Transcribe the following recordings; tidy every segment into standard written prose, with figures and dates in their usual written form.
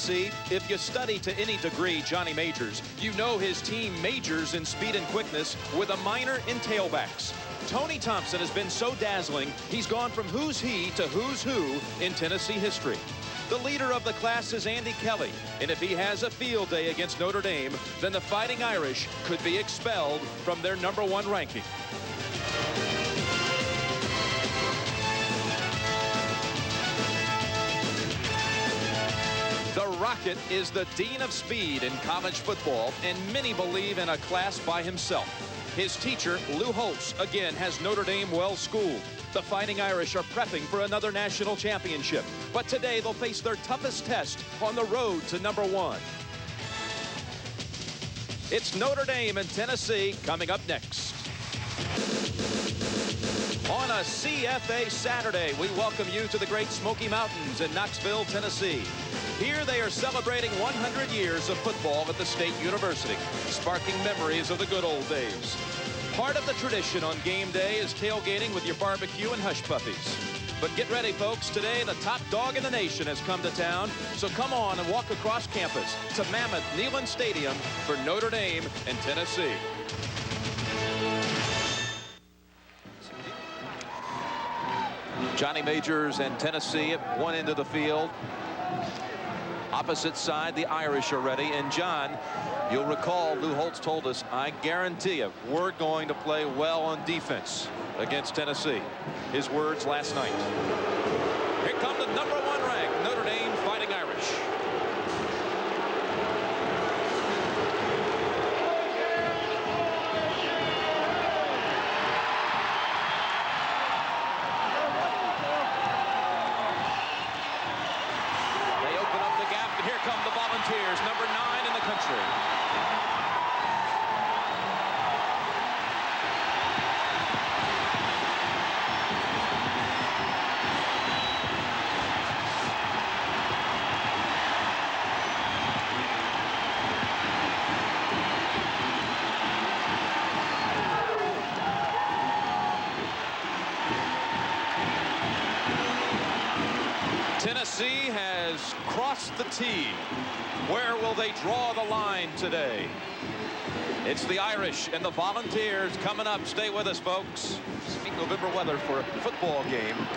Tennessee, if you study to any degree Johnny Majors, you know his team majors in speed and quickness with a minor in tailbacks. Tony Thompson has been so dazzling, he's gone from who's he to who's who in Tennessee history. The leader of the class is Andy Kelly, and if he has a field day against Notre Dame, then the Fighting Irish could be expelled from their #1 ranking. The Rocket is the dean of speed in college football, and many believe in a class by himself. His teacher, Lou Holtz, again has Notre Dame well schooled. The Fighting Irish are prepping for another national championship, but today they'll face their toughest test on the road to #1. It's Notre Dame and Tennessee coming up next. On a CFA Saturday, we welcome you to the Great Smoky Mountains in Knoxville, Tennessee. Here they are celebrating 100 years of football at the State University, sparking memories of the good old days. Part of the tradition on game day is tailgating with your barbecue and hush puppies. But get ready, folks. Today, the top dog in the nation has come to town. So come on and walk across campus to Mammoth Neyland Stadium for Notre Dame and Tennessee. Johnny Majors and Tennessee at one end of the field. Opposite side, the Irish are ready. And John, you'll recall Lou Holtz told us, I guarantee you, we're going to play well on defense against Tennessee. His words last night. Here come the #1 ranked Notre Dame Fighting Irish. Volunteers, #9 in the country. Tennessee has crossed the T. Where will they draw the line today? It's the Irish and the Volunteers coming up. Stay with us, folks. Sweet November weather for a football game.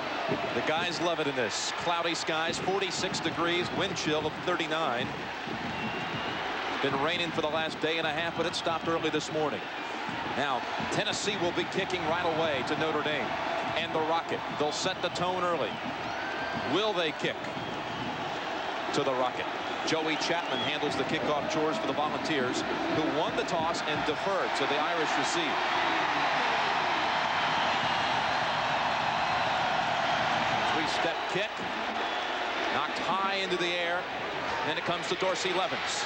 The guys love it in this. Cloudy skies, 46 degrees, wind chill of 39. Been raining for the last day and a half, but it stopped early this morning. Now, Tennessee will be kicking right away to Notre Dame. And the Rocket, they'll set the tone early. Will they kick to the Rocket? Joey Chapman handles the kickoff chores for the Volunteers, who won the toss and deferred, so the Irish receive. Three-step kick, knocked high into the air. Then it comes to Dorsey Levens.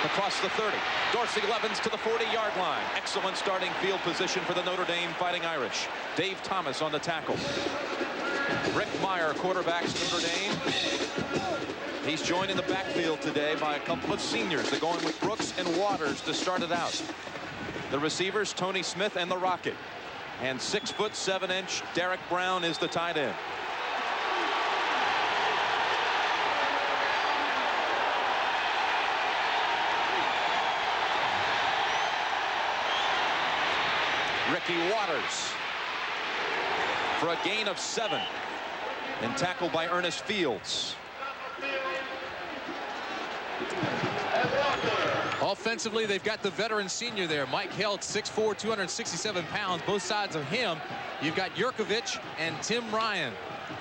Across the 30. Dorsey Levens to the 40-yard line. Excellent starting field position for the Notre Dame Fighting Irish. Dave Thomas on the tackle. Rick Mirer quarterbacks Notre Dame. He's joined in the backfield today by a couple of seniors. They're going with Brooks and Waters to start it out. The receivers, Tony Smith and the Rocket. And 6'7" Derek Brown is the tight end. Ricky Waters for a gain of 7 and tackled by Ernest Fields. Offensively, they've got the veteran senior there, Mike Helt, 6'4", 267 pounds. Both sides of him, you've got Yurkovich and Tim Ryan.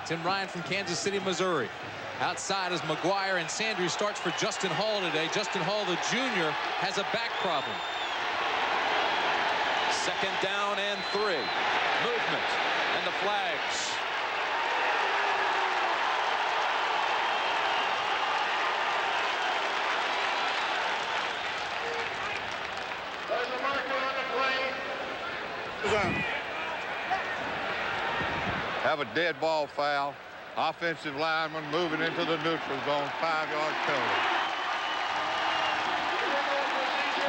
Tim Ryan from Kansas City, Missouri. Outside is McGuire, and Sanders starts for Justin Hall today. Justin Hall, the junior, has a back problem. 2nd down and 3. Movement and the flags. Have a dead ball foul. Offensive lineman moving into the neutral zone, 5-yard penalty.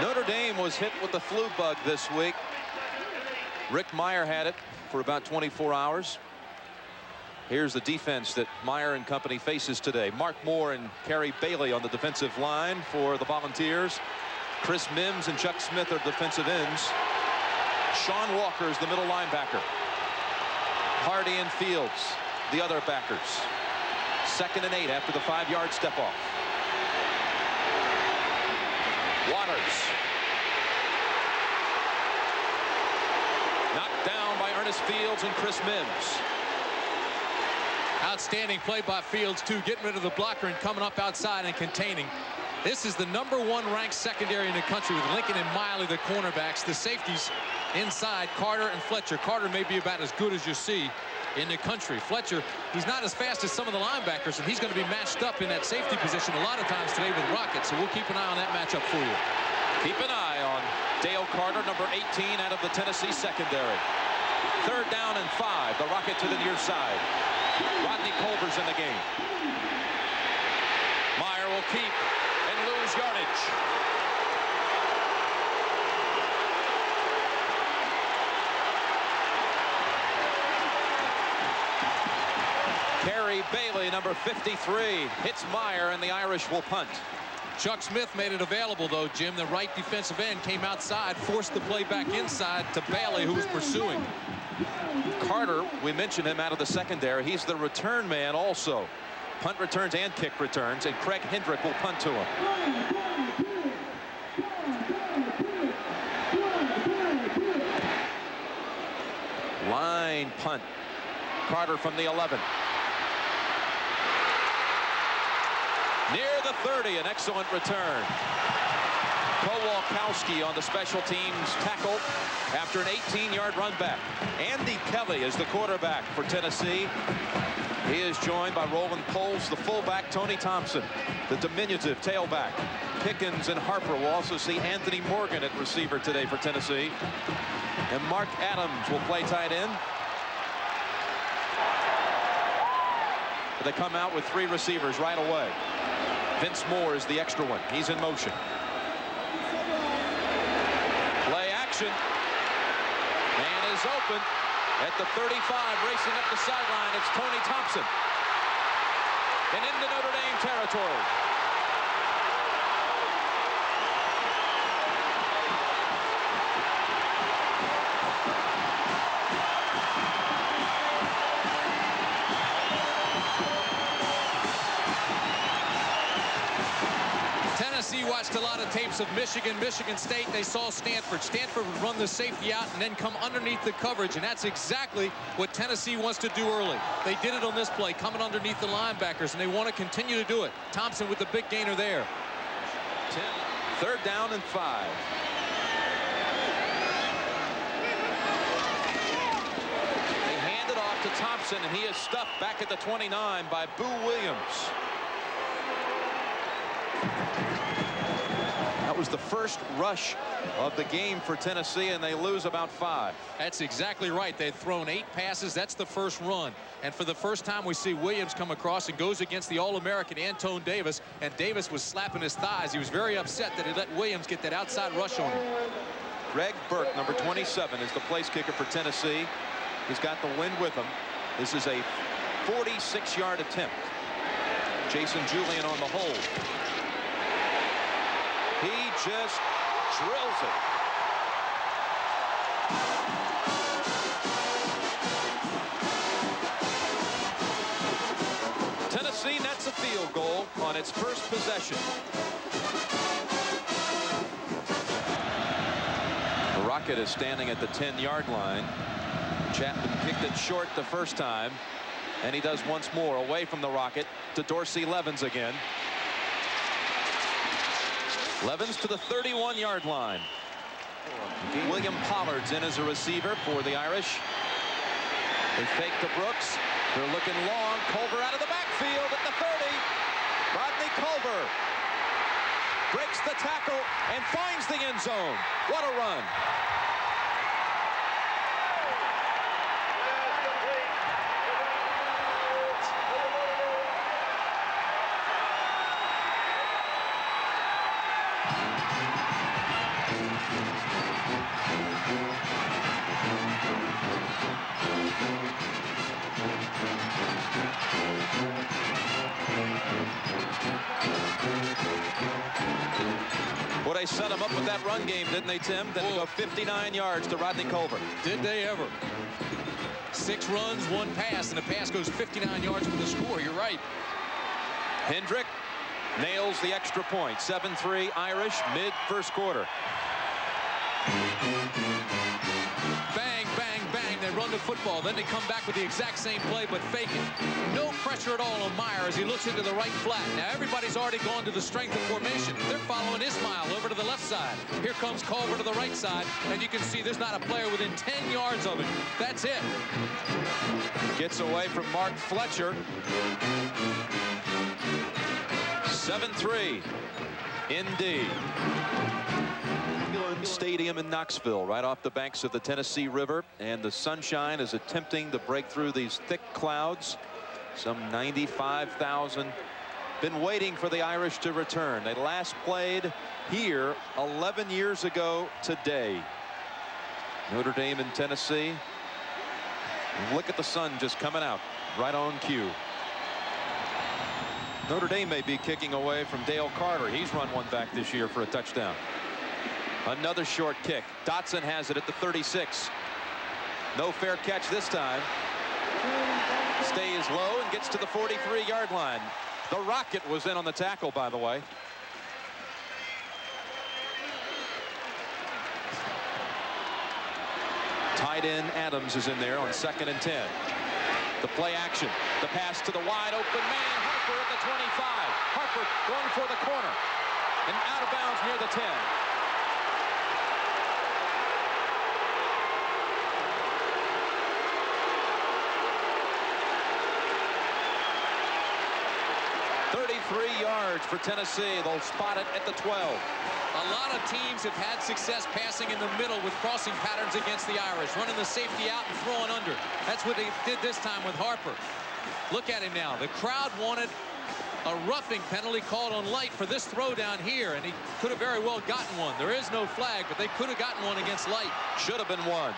Notre Dame was hit with the flu bug this week. Rick Mirer had it for about 24 hours. Here's the defense that Mirer and company faces today. Mark Moore and Kerry Bailey on the defensive line for the Volunteers. Chris Mims and Chuck Smith are defensive ends. Sean Walker is the middle linebacker. Hardy and Fields, the other backers. 2nd and 8 after the 5-yard step off. Waters. Knocked down by Ernest Fields and Chris Mims. Outstanding play by Fields, too, getting rid of the blocker and coming up outside and containing. This is the #1 ranked secondary in the country with Lincoln and Miley, the cornerbacks. The safeties inside, Carter and Fletcher. Carter may be about as good as you see in the country. Fletcher, he's not as fast as some of the linebackers, and he's going to be matched up in that safety position a lot of times today with Rocket, so we'll keep an eye on that matchup for you. Keep an eye on Dale Carter, number 18 out of the Tennessee secondary. 3rd down and 5. The Rocket to the near side. Rodney Culver's in the game. Mirer will keep and lose yardage. Kerry Bailey, number 53, hits Mirer, and the Irish will punt. Chuck Smith made it available, though, Jim. The right defensive end came outside, forced the play back inside to Bailey, who was pursuing. Carter, we mentioned him out of the secondary. He's the return man also. Punt returns and kick returns, and Craig Hendrick will punt to him. Line punt. Carter from the 11. Near the 30, an excellent return. Kowalkowski on the special teams tackle after an 18-yard run back. Andy Kelly is the quarterback for Tennessee. He is joined by Roland Poles, the fullback, Tony Thompson, the diminutive tailback. Pickens and Harper will also see Anthony Morgan at receiver today for Tennessee. And Mark Adams will play tight end. They come out with 3 receivers right away. Vince Moore is the extra one. He's in motion. Play action. Man is open at the 35, racing up the sideline. It's Tony Thompson. And into Notre Dame territory. Tennessee watched a lot of tapes of Michigan, Michigan State. They saw Stanford. Stanford would run the safety out and then come underneath the coverage, and that's exactly what Tennessee wants to do early. They did it on this play, coming underneath the linebackers, and they want to continue to do it. Thompson with the big gainer there. 3rd down and 5. They hand it off to Thompson, and he is stuffed back at the 29 by Boo Williams. That was the first rush of the game for Tennessee, and they lose about 5. That's exactly right. They'd thrown 8 passes. That's the first run. And for the first time, we see Williams come across and goes against the All-American Antone Davis. And Davis was slapping his thighs. He was very upset that he let Williams get that outside rush on him. Greg Burke, number 27, is the place kicker for Tennessee. He's got the wind with him. This is a 46-yard attempt. Jason Julian on the hold. He just drills it. Tennessee nets a field goal on its first possession. The Rocket is standing at the 10-yard line. Chapman kicked it short the first time, and he does once more away from the Rocket to Dorsey Levens again. Levens to the 31-yard line. William Pollard's in as a receiver for the Irish. They fake to Brooks. They're looking long. Culver out of the backfield at the 30. Rodney Culver breaks the tackle and finds the end zone. What a run. Well, they set him up with that run game, didn't they, Tim? Then go 59 yards to Rodney Culver. Did they ever? 6 runs, 1 pass, and the pass goes 59 yards for the score. You're right. Hendrick nails the extra point. 7-3 Irish mid first quarter. Bang, bang, bang. They run the football. Then they come back with the exact same play, but fake it. No pressure at all on Mirer as he looks into the right flat. Now everybody's already gone to the strength of formation. They're following Ishmael over to the left side. Here comes Culver to the right side, and you can see there's not a player within 10 yards of him. That's it. Gets away from Mark Fletcher. 7-3 Indy Stadium in Knoxville, right off the banks of the Tennessee River, and the sunshine is attempting to break through these thick clouds. Some 95,000 been waiting for the Irish to return. They last played here 11 years ago today. Notre Dame in Tennessee. Look at the sun just coming out right on cue. Notre Dame may be kicking away from Dale Carter. He's run one back this year for a touchdown. Another short kick. Dotson has it at the 36. No fair catch this time. Stays low and gets to the 43-yard line. The rocket was in on the tackle, by the way. Tight end Adams is in there on 2nd and 10. The play action. The pass to the wide open man. Harper at the 25. Harper going for the corner. And out of bounds near the 10. Yards for Tennessee. They'll spot it at the 12. A lot of teams have had success passing in the middle with crossing patterns against the Irish, running the safety out and throwing under. That's what they did this time with Harper. Look at him now. The crowd wanted a roughing penalty called on Light for this throw down here, and he could have very well gotten one. There is no flag, but they could have gotten one against Light. Should have been one.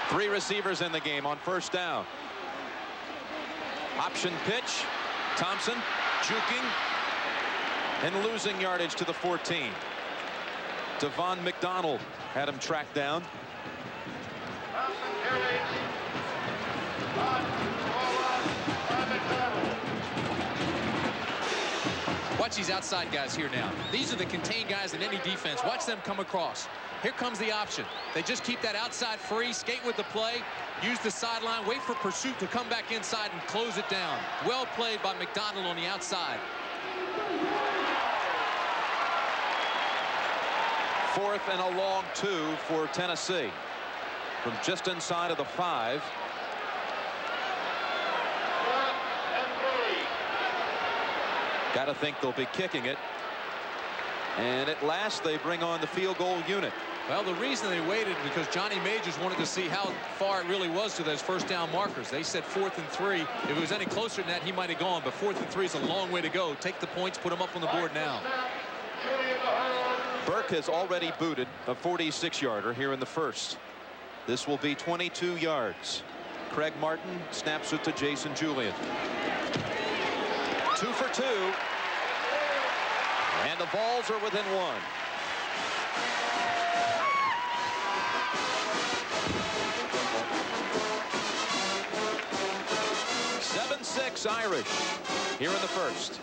3 receivers in the game on first down. Option pitch. Thompson juking and losing yardage to the 14. Devon McDonald had him tracked down. Watch these outside guys here now. These are the contained guys in any defense. Watch them come across. Here comes the option. They just keep that outside free, skate with the play, use the sideline, wait for pursuit to come back inside and close it down. Well played by McDonald on the outside. 4th and a long 2 for Tennessee. From just inside of the 5. Got to think they'll be kicking it. And at last they bring on the field goal unit. Well, the reason they waited because Johnny Majors wanted to see how far it really was to those first down markers. They said 4th and 3. If it was any closer than that, he might have gone. But 4th and 3 is a long way to go. Take the points, put them up on the board now. Burke has already booted a 46-yarder here in the first. This will be 22 yards. Craig Martin snaps it to Jason Julian. 2 for 2. And the balls are within 1. Irish here in the first.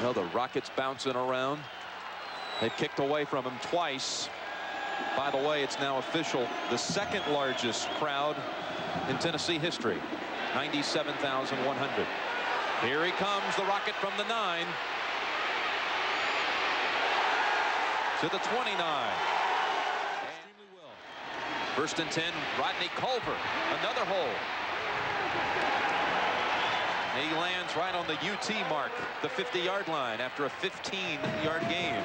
Well, the Rockets bouncing around. They've kicked away from him twice. By the way, it's now official. The 2nd largest crowd in Tennessee history. 97,100. Here he comes, the Rocket from the 9. To the 29. Extremely well. 1st and 10, Rodney Culver. Another hole. He lands right on the UT mark, the 50-yard line, after a 15-yard game.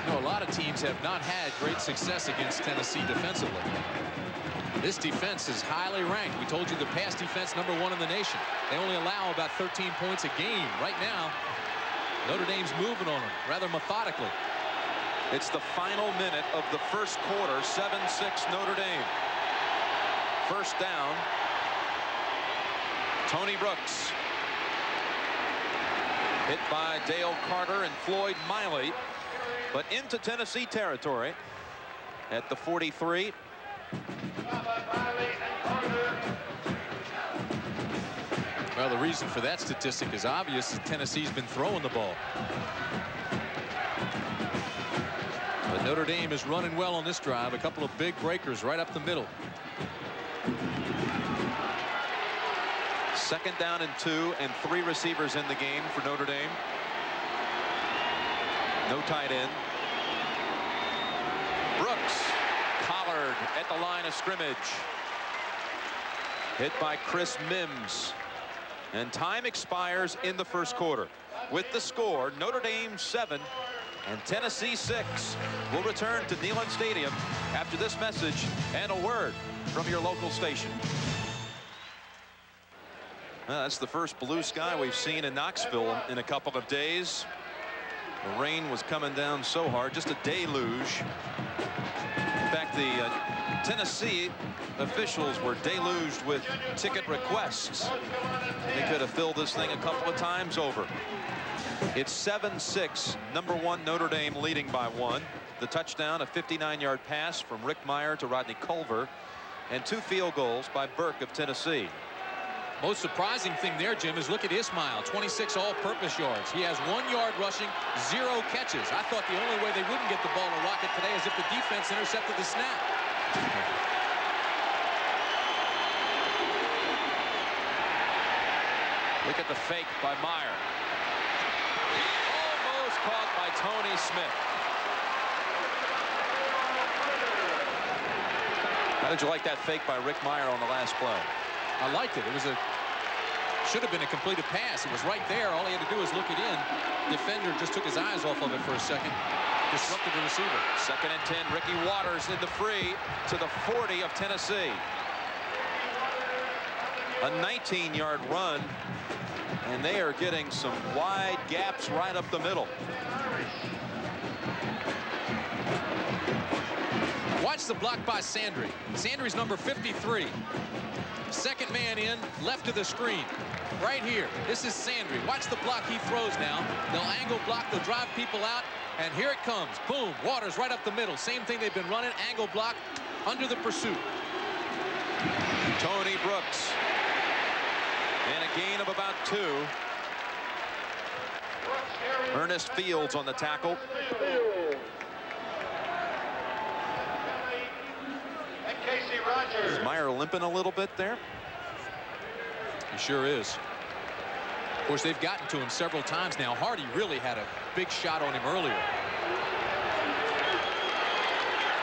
You know, a lot of teams have not had great success against Tennessee defensively. This defense is highly ranked. We told you the pass defense #1 in the nation. They only allow about 13 points a game. Right now, Notre Dame's moving on them rather methodically. It's the final minute of the first quarter. 7-6 Notre Dame. First down. Tony Brooks. Hit by Dale Carter and Floyd Miley. But into Tennessee territory at the 43. Well, the reason for that statistic is obvious. Tennessee's been throwing the ball. But Notre Dame is running well on this drive. A couple of big breakers right up the middle. Second down and 2 and 3 receivers in the game for Notre Dame. No tight end. Brooks collared at the line of scrimmage. Hit by Chris Mims. And time expires in the first quarter. With the score, Notre Dame 7 and Tennessee 6. We'll return to Neyland Stadium after this message and a word from your local station. Well, that's the first blue sky we've seen in Knoxville in a couple of days. The rain was coming down so hard, just a deluge. In fact, the Tennessee officials were deluged with ticket requests. They could have filled this thing a couple of times over. It's 7-6, number 1 Notre Dame leading by 1. The touchdown, a 59-yard pass from Rick Mirer to Rodney Culver, and 2 field goals by Burke of Tennessee. Most surprising thing there, Jim, is look at Ishmael, 26 all-purpose yards. He has 1 yard rushing, 0 catches. I thought the only way they wouldn't get the ball to Rocket today is if the defense intercepted the snap. Look at the fake by Mirer. Almost caught by Tony Smith. How did you like that fake by Rick Mirer on the last play? I liked it. It was should have been a completed pass. It was right there. All he had to do was look it in. Defender just took his eyes off of it for a second. Disrupted the receiver. 2nd and 10. Ricky Waters in the free to the 40 of Tennessee. A 19-yard run, and they are getting some wide gaps right up the middle. Watch the block by Sandry. Sandry's number 53. Second man in, left of the screen. Right here. This is Sandry. Watch the block he throws now. They'll angle block. They'll drive people out. And here it comes. Boom. Waters right up the middle. Same thing they've been running. Angle block under the pursuit. Tony Brooks. And a gain of about 2. Ernest Fields on the tackle. Is Mirer limping a little bit there? He sure is. Of course, they've gotten to him several times now. Hardy really had a big shot on him earlier.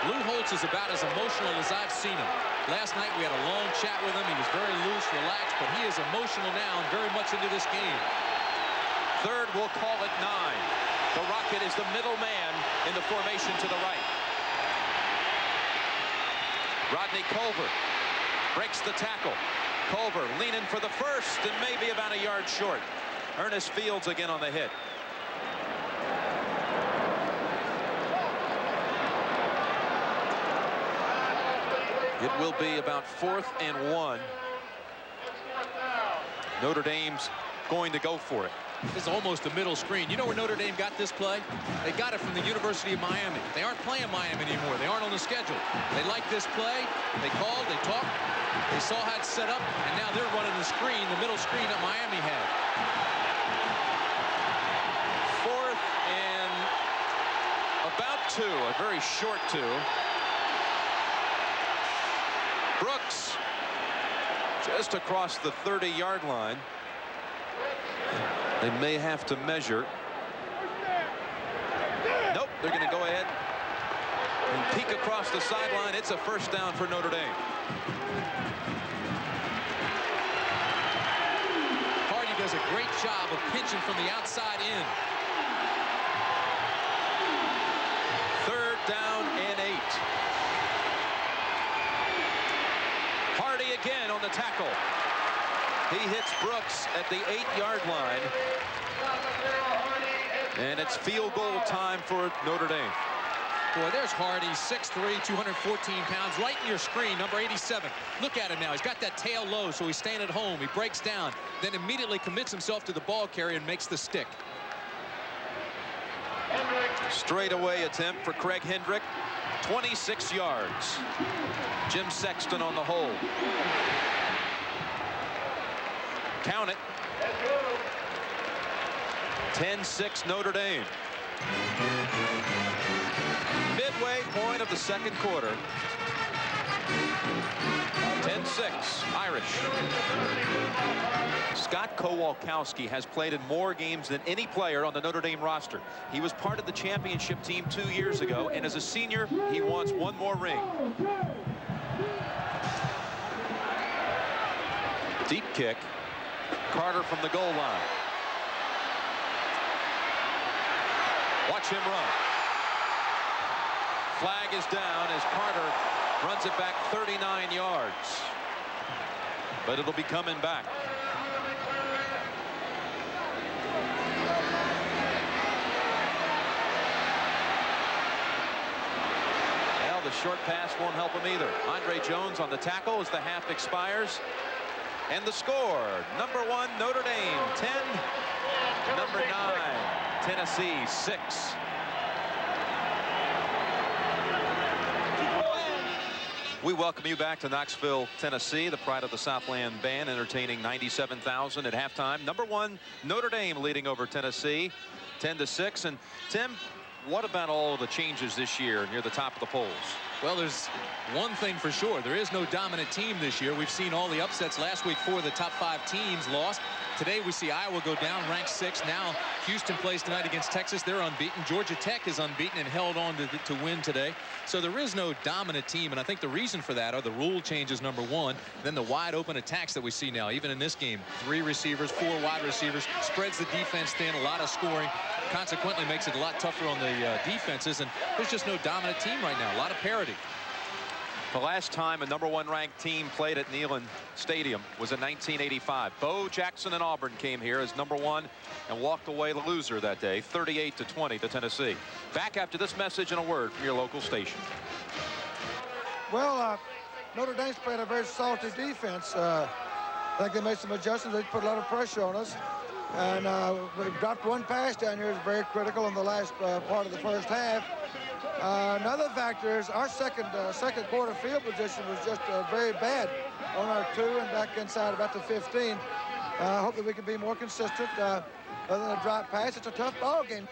Lou Holtz is about as emotional as I've seen him. Last night we had a long chat with him. He was very loose, relaxed, but he is emotional now and very much into this game. Third, we'll call it 9. The Rocket is the middle man in the formation to the right. Rodney Culver breaks the tackle. Culver leaning for the first and maybe about a yard short. Ernest Fields again on the hit. It will be about 4th and 1. Notre Dame's going to go for it. This is almost a middle screen. You know where Notre Dame got this play? They got it from the University of Miami. They aren't playing Miami anymore. They aren't on the schedule. They like this play. They called, they talked, they saw how it's set up, and now they're running the screen, the middle screen that Miami had. 4th and about 2, a very short 2. Brooks just across the 30-yard line. They may have to measure. Nope, they're going to go ahead and peek across the sideline. It's a first down for Notre Dame. Hardy does a great job of pinching from the outside in. 3rd down and 8. Hardy again on the tackle. He hits Brooks at the 8-yard line. And it's field goal time for Notre Dame. Boy, there's Hardy, 6'3", 214 pounds, right in your screen, number 87. Look at him now. He's got that tail low, so he's staying at home. He breaks down, then immediately commits himself to the ball carrier and makes the stick. Straightaway attempt for Craig Hendrick, 26 yards. Jim Sexton on the hold. Count it. 10-6 Notre Dame. Midway point of the second quarter. 10-6 Irish. Scott Kowalkowski has played in more games than any player on the Notre Dame roster. He was part of the championship team 2 years ago, and as a senior, he wants one more ring. Deep kick. Carter from the goal line. Watch him run. Flag is down as Carter runs it back 39 yards. But it'll be coming back. Well, the short pass won't help him either. Andre Jones on the tackle as the half expires. And the score, number 1 Notre Dame 10, number 9 Tennessee 6. We welcome you back to Knoxville, Tennessee, the pride of the Southland Band, entertaining 97,000 at halftime. Number 1 Notre Dame leading over Tennessee 10-6. And Tim, what about all of the changes this year near the top of the polls? Well, there's one thing for sure. There is no dominant team this year. We've seen all the upsets last week. 4 of the top 5 teams lost. Today we see Iowa go down, ranked 6. Now Houston plays tonight against Texas. They're unbeaten. Georgia Tech is unbeaten and held on to win today. So there is no dominant team, and I think the reason for that are the rule changes, number 1, then the wide open attacks that we see now. Even in this game, 3 receivers, 4 wide receivers, spreads the defense thin, a lot of scoring, consequently makes it a lot tougher on the defenses, and there's just no dominant team right now. A lot of parity. The last time a number 1 ranked team played at Neyland Stadium was in 1985. Bo Jackson and Auburn came here as number 1 and walked away the loser that day, 38-20 to Tennessee. Back after this message and a word from your local station. Well, Notre Dame's playing a very salty defense. I think they made some adjustments. They put a lot of pressure on us. And we dropped 1 pass down here is very critical in the last part of the first half. Another factor is our second quarter field position was just very bad on our 2 and back inside about the 15. I hope that we can be more consistent. Other than a drop pass, it's a tough ball game.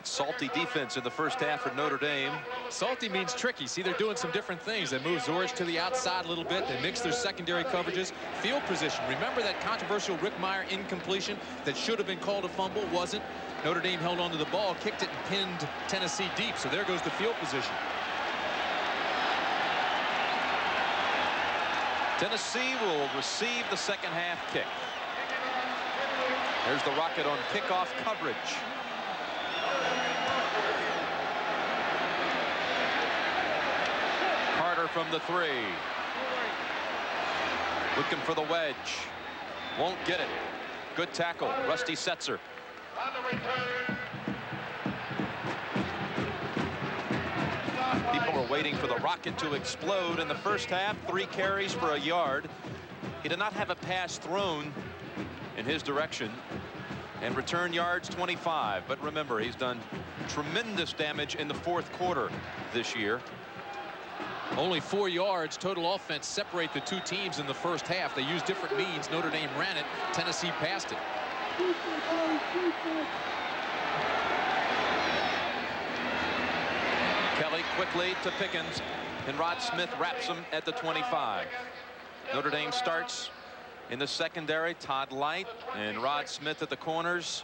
Salty defense in the first half for Notre Dame. Salty means tricky. See, they're doing some different things. They move Zorich to the outside a little bit. They mix their secondary coverages. Field position. Remember that controversial Rick Mirer incompletion that should have been called a fumble? Wasn't. Notre Dame held onto the ball, kicked it, and pinned Tennessee deep. So there goes the field position. Tennessee will receive the second half kick. There's the Rocket on kickoff coverage. Carter from the 3. Looking for the wedge. Won't get it. Good tackle. Rusty Setzer. People are waiting for the Rocket to explode in the first half. 3 carries for a yard. He did not have a pass thrown in his direction. And return yards 25. But remember, he's done tremendous damage in the fourth quarter this year. Only 4 yards total offense separate the 2 teams in the first half. They used different means. Notre Dame ran it. Tennessee passed it. Kelly quickly to Pickens, and Rod Smith wraps him at the 25. Notre Dame starts in the secondary. Todd Light and Rod Smith at the corners.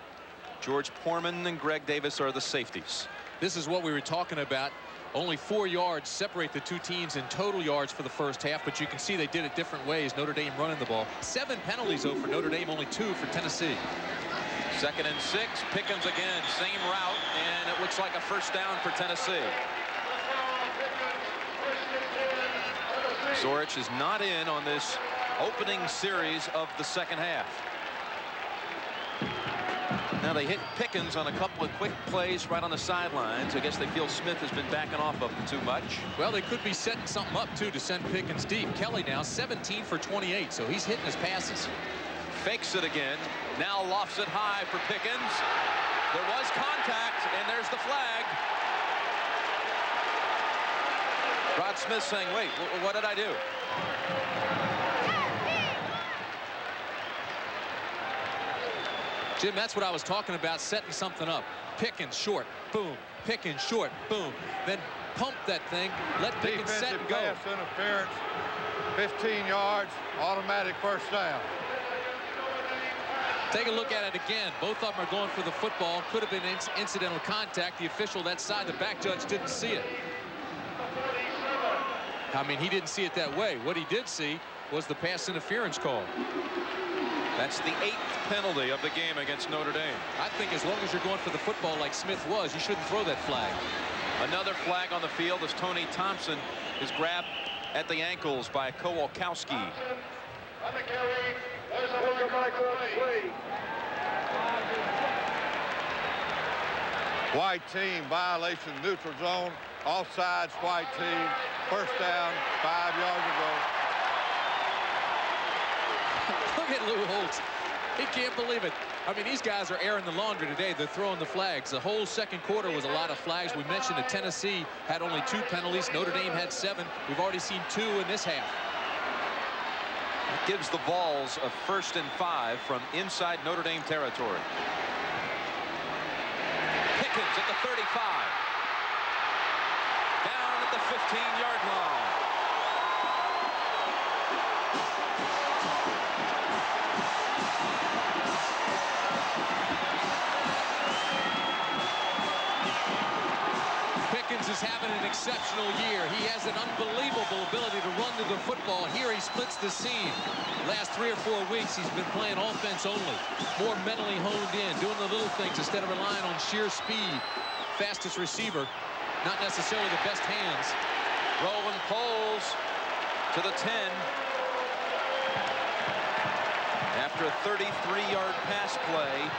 George Poorman and Greg Davis are the safeties. This is what we were talking about. Only 4 yards separate the 2 teams in total yards for the first half, but you can see they did it different ways. Notre Dame running the ball. 7 penalties, though, for Notre Dame, only 2 for Tennessee. 2nd and 6. Pickens again, same route, and it looks like a first down for Tennessee. Zorich is not in on this opening series of the second half. Now they hit Pickens on a couple of quick plays right on the sidelines. I guess they feel Smith has been backing off of them too much. Well, they could be setting something up too to send Pickens deep. Kelly now 17 for 28, so he's hitting his passes. Fakes it again. Now lofts it high for Pickens. There was contact, and there's the flag. Rod Smith saying, wait, what did I do? Jim, that's what I was talking about, setting something up. Pickens short, boom. Pickens short, boom. Then pump that thing, let Pickens set and go. Pass interference, 15 yards, automatic first down. Take a look at it again. Both of them are going for the football. Could have been incidental contact. The official that side, the back judge, didn't see it. I mean, he didn't see it that way. What he did see was the pass interference call. That's the 8th penalty of the game against Notre Dame. I think as long as you're going for the football like Smith was, you shouldn't throw that flag. Another flag on the field as Tony Thompson is grabbed at the ankles by Kowalkowski. White team violation, neutral zone, offsides, white team, first down, 5 yards ago. Look at Lou Holtz. He can't believe it. I mean, these guys are airing the laundry today. They're throwing the flags. The whole second quarter was a lot of flags. We mentioned that Tennessee had only 2 penalties. Notre Dame had 7. We've already seen 2 in this half. It gives the Vols a 1st and 5 from inside Notre Dame territory. Pickens at the 35. Down at the 15-yard line. Pickens is having an exceptional year. He has an unbelievable ability to run to the football. Here he splits the seam. Last 3 or 4 weeks he's been playing offense only. More mentally honed in, doing the little things instead of relying on sheer speed. Fastest receiver, not necessarily the best hands. Roland Poles to the 10. After a 33-yard pass play.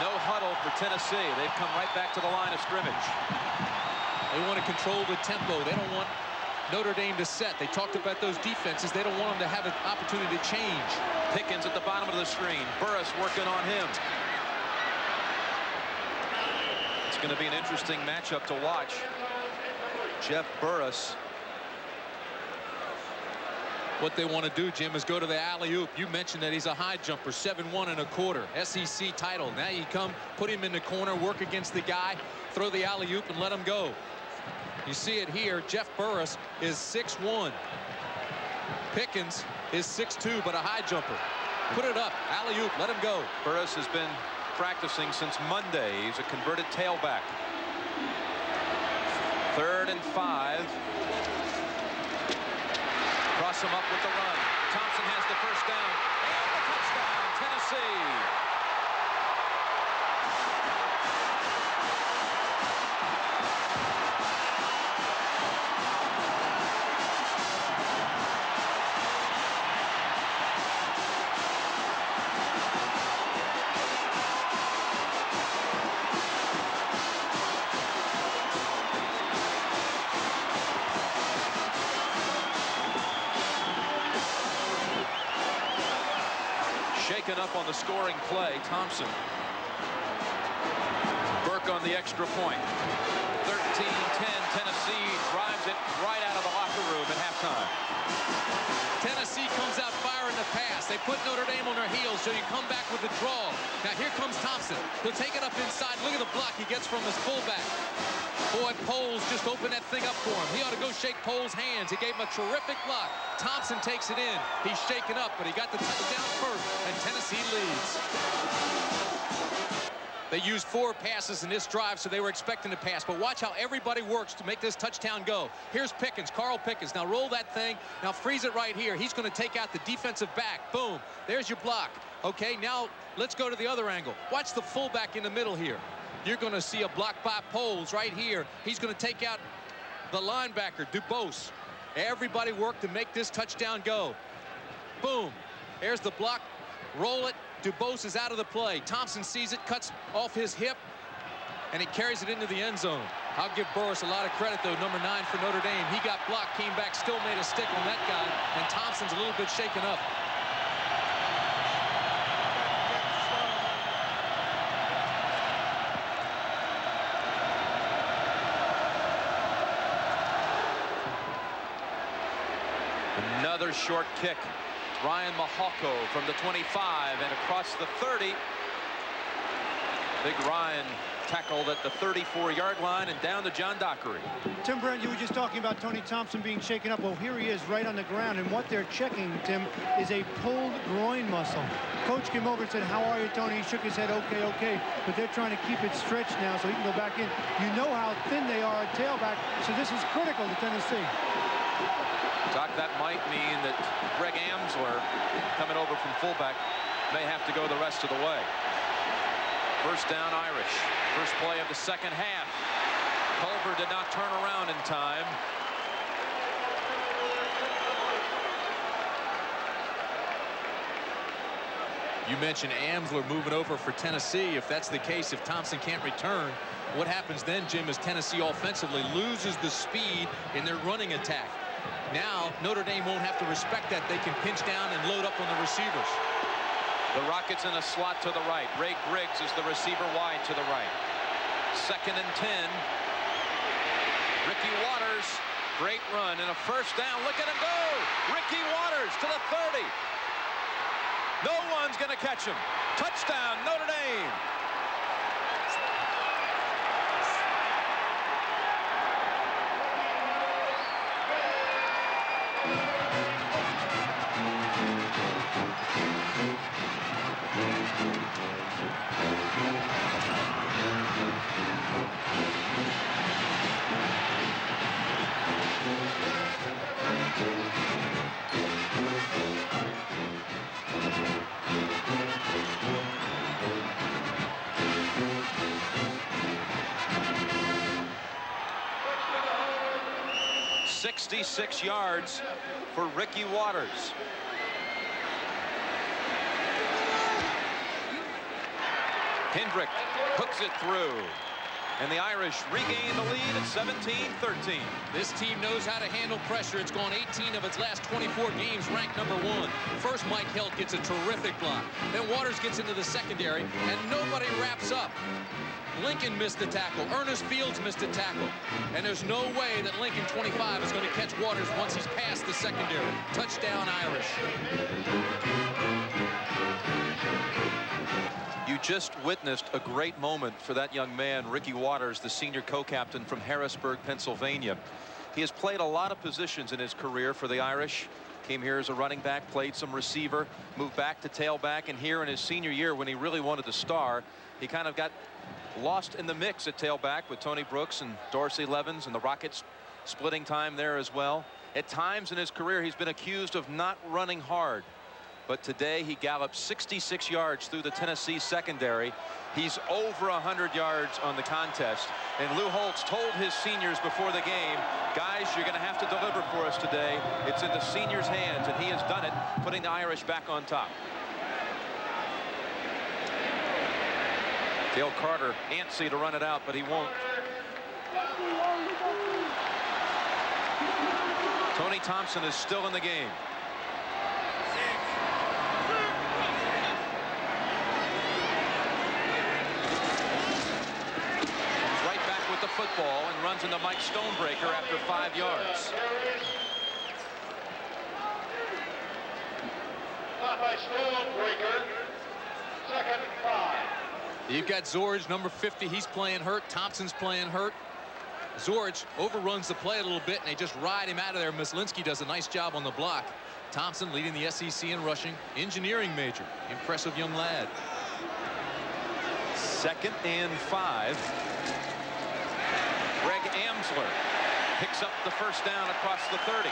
No huddle for Tennessee. They've come right back to the line of scrimmage. They want to control the tempo. They don't want Notre Dame to set. They talked about those defenses. They don't want them to have an opportunity to change. Pickens at the bottom of the screen. Burris working on him. It's going to be an interesting matchup to watch. Jeff Burris. What they want to do, Jim, is go to the alley-oop. You mentioned that he's a high jumper, 7'1 1/4, SEC title. Now you come, put him in the corner, work against the guy, throw the alley-oop and let him go. You see it here. Jeff Burris is 6'1". Pickens is 6'2", but a high jumper. Put it up, alley-oop, let him go. Burris has been practicing since Monday. He's a converted tailback. 3rd and 5. Cross him up with the run. Thompson has the first down. And the touchdown, Tennessee. Shaken up on the scoring play, Thompson. Burke on the extra point. 13-10, Tennessee drives it right out of the locker room at halftime. Tennessee comes out firing the pass. They put Notre Dame on their heels, so you come back with the draw. Now here comes Thompson. He'll take it up inside. Look at the block he gets from his fullback. Boy, Poles just opened that thing up for him. He ought to go shake Poles' hands. He gave him a terrific block. Thompson takes it in. He's shaken up, but he got the touchdown first, and Tennessee leads. They used 4 passes in this drive, so they were expecting to pass. But watch how everybody works to make this touchdown go. Here's Pickens, Carl Pickens. Now roll that thing. Now freeze it right here. He's going to take out the defensive back. Boom. There's your block. Okay, now let's go to the other angle. Watch the fullback in the middle here. You're going to see a block by Poles right here. He's going to take out the linebacker, Dubose. Everybody worked to make this touchdown go. Boom. There's the block. Roll it. Dubose is out of the play. Thompson sees it, cuts off his hip, and he carries it into the end zone. I'll give Burris a lot of credit, though, number 9 for Notre Dame. He got blocked, came back, still made a stick on that guy, and Thompson's a little bit shaken up. Another short kick. Ryan Mahoko from the 25 and across the 30. Big Ryan tackled at the 34-yard line and down to John Dockery. Tim Brent, you were just talking about Tony Thompson being shaken up. Well, here he is right on the ground, and what they're checking, Tim, is a pulled groin muscle. Coach came over and said, "How are you, Tony?" He shook his head, "Okay, okay." But they're trying to keep it stretched now so he can go back in. You know how thin they are at tailback, so this is critical to Tennessee. Doc, that might mean that Greg Amsler, coming over from fullback, may have to go the rest of the way. First down, Irish. First play of the second half. Culver did not turn around in time. You mentioned Amsler moving over for Tennessee. If that's the case, if Thompson can't return, what happens then, Jim, is Tennessee offensively loses the speed in their running attack. Now, Notre Dame won't have to respect that. They can pinch down and load up on the receivers. The Rockets in a slot to the right. Ray Griggs is the receiver wide to the right. 2nd and 10. Ricky Waters, great run and a first down. Look at him go! Ricky Waters to the 30. No one's going to catch him. Touchdown, Notre Dame. .66 yards for Ricky Waters. Hendrick hooks it through, and the Irish regain the lead at 17-13. This team knows how to handle pressure. It's gone 18 of its last 24 games, ranked number 1. First, Mike Helt gets a terrific block. Then Waters gets into the secondary, and nobody wraps up. Lincoln missed the tackle. Ernest Fields missed a tackle. And there's no way that Lincoln 25 is going to catch Waters once he's past the secondary. Touchdown, Irish. You just witnessed a great moment for that young man, Ricky Waters, the senior co-captain from Harrisburg, Pennsylvania. He has played a lot of positions in his career for the Irish. Came here as a running back, played some receiver, moved back to tailback, and here in his senior year when he really wanted to star, he kind of got lost in the mix at tailback with Tony Brooks and Dorsey Levens, and the Rockets splitting time there as well. At times in his career, he's been accused of not running hard. But today he galloped 66 yards through the Tennessee secondary. He's over 100 yards on the contest. And Lou Holtz told his seniors before the game, guys, you're going to have to deliver for us today. It's in the seniors' hands, and he has done it, putting the Irish back on top. Dale Carter antsy to run it out, but he won't. Tony Thompson is still in the game. Right back with the football and runs into Mike Stonebreaker after 5 yards. By Stonebreaker, 2nd and 5. You've got Zorge, number 50. He's playing hurt. Thompson's playing hurt. Zorge overruns the play a little bit, and they just ride him out of there. Mislinski does a nice job on the block. Thompson leading the SEC in rushing. Engineering major. Impressive young lad. 2nd and 5. Greg Amsler picks up the first down across the 30.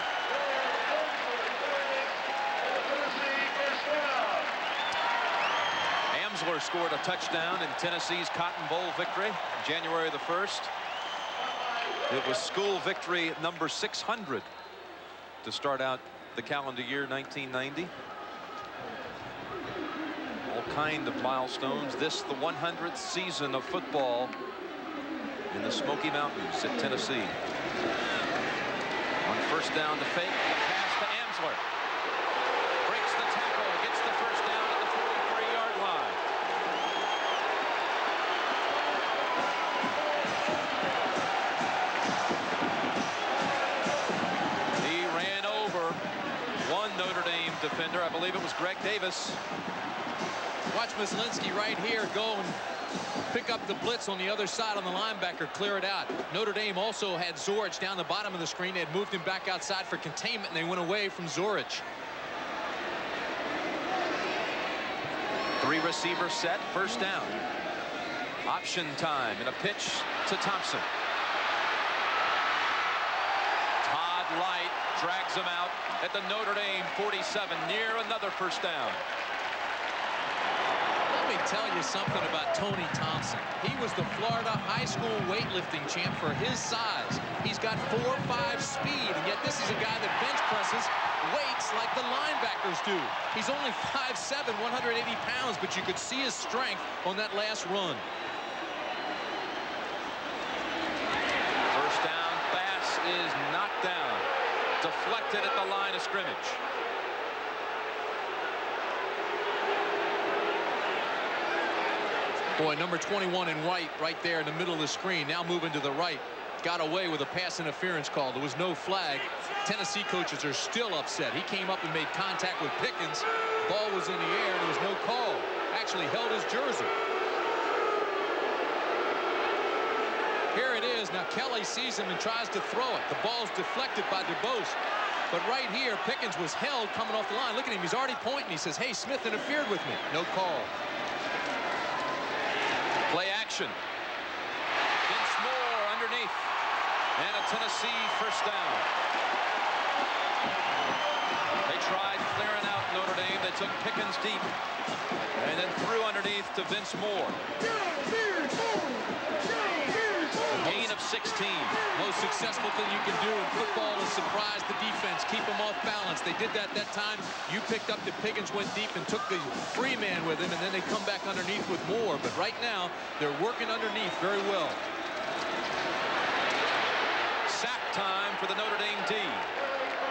Amsler scored a touchdown in Tennessee's Cotton Bowl victory, January the 1st. It was school victory number 600 to start out the calendar year 1990. kind of milestones. This, the 100th season of football in the Smoky Mountains at Tennessee. On first down to fake, the pass to Amsler. Breaks the tackle, gets the first down at the 43-yard line. He ran over one Notre Dame defender. I believe it was Greg Davis. Watch Myslinski right here go and pick up the blitz on the other side on the linebacker, clear it out. Notre Dame also had Zorich down the bottom of the screen. They had moved him back outside for containment, and they went away from Zorich. 3 receiver set, first down. Option time and a pitch to Thompson. Todd Light drags him out at the Notre Dame 47 near another first down. Let me tell you something about Tony Thompson. He was the Florida high school weightlifting champ for his size. He's got 4.5 speed, and yet this is a guy that bench presses weights like the linebackers do. He's only 5'7", 180 pounds, but you could see his strength on that last run. First down pass is knocked down. Deflected at the line of scrimmage. Boy, number 21 in white right there in the middle of the screen. Now moving to the right. Got away with a pass interference call. There was no flag. Tennessee coaches are still upset. He came up and made contact with Pickens. Ball was in the air. There was no call. Actually held his jersey. Here it is. Now Kelly sees him and tries to throw it. The ball's deflected by DuBose. But right here, Pickens was held coming off the line. Look at him. He's already pointing. He says, hey, Smith interfered with me. No call. Play action. Vince Moore underneath. And a Tennessee first down. They tried clearing out Notre Dame. They took Pickens deep. And then threw underneath to Vince Moore. A gain of 16. Most successful thing you can do in football is surprise the defense, keep them off balance. They did that time. You picked up that Pickens went deep and took the free man with him, and then they come back underneath with more. But right now, they're working underneath very well. Sack time for the Notre Dame D.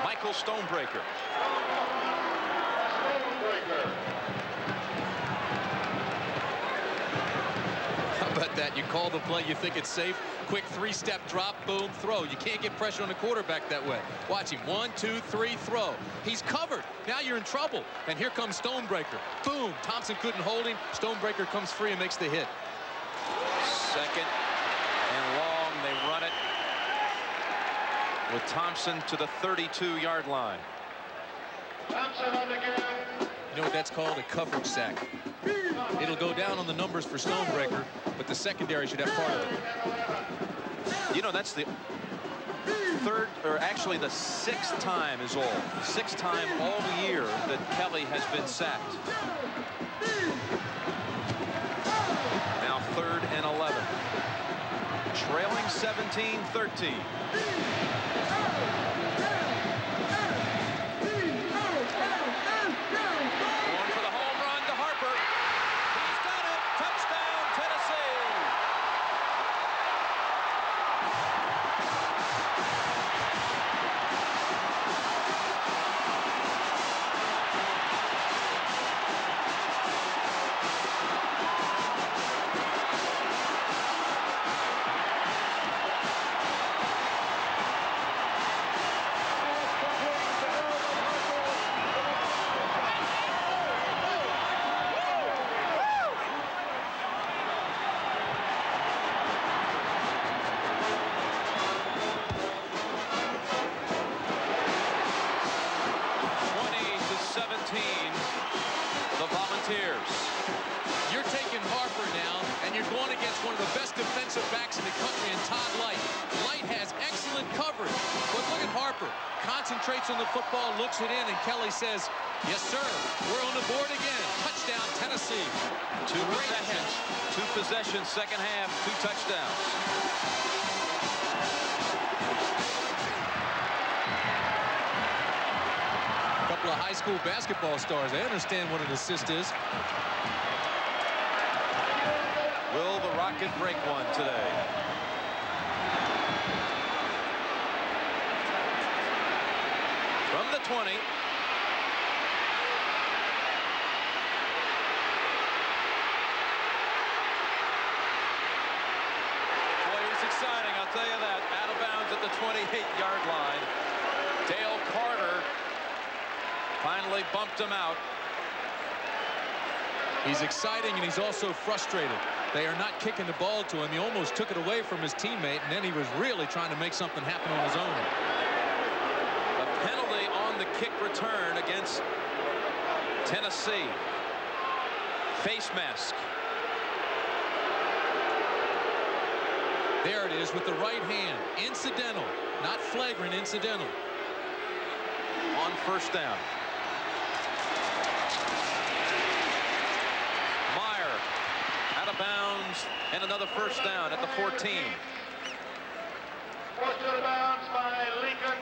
Michael Stonebreaker. How about that? You call the play, you think it's safe. Quick 3-step drop, boom, throw. You can't get pressure on the quarterback that way. Watch him. 1, 2, 3, throw. He's covered. Now you're in trouble. And here comes Stonebreaker. Boom. Thompson couldn't hold him. Stonebreaker comes free and makes the hit. Second and long. They run it with Thompson to the 32-yard line. Thompson on the game. You know what that's called? A coverage sack. It'll go down on the numbers for Stonebreaker, but the secondary should have part of it. You know, that's the third, or actually the 6th time is all. 6th time all year that Kelly has been sacked. Now 3rd and 11. Trailing 17-13. You're taking Harper now, and you're going against one of the best defensive backs in the country in Todd Light. Light has excellent coverage, but look at Harper. Concentrates on the football, looks it in, and Kelly says, yes, sir, we're on the board again. Touchdown, Tennessee. Two possessions, second half, 2 touchdowns. Couple of high school basketball stars. They understand what an assist is. Rocket break one today. From the 20. Exciting, I'll tell you that. Out of bounds at the 28-yard line. Dale Carter finally bumped him out. He's exciting, and he's also frustrated. They are not kicking the ball to him. He almost took it away from his teammate, and then he was really trying to make something happen on his own. A penalty on the kick return against Tennessee. Face mask. There it is with the right hand. Incidental, not flagrant, incidental. On first down. Mirer out of bounds and another first down at the 14. Forced out of bounds by Lincoln.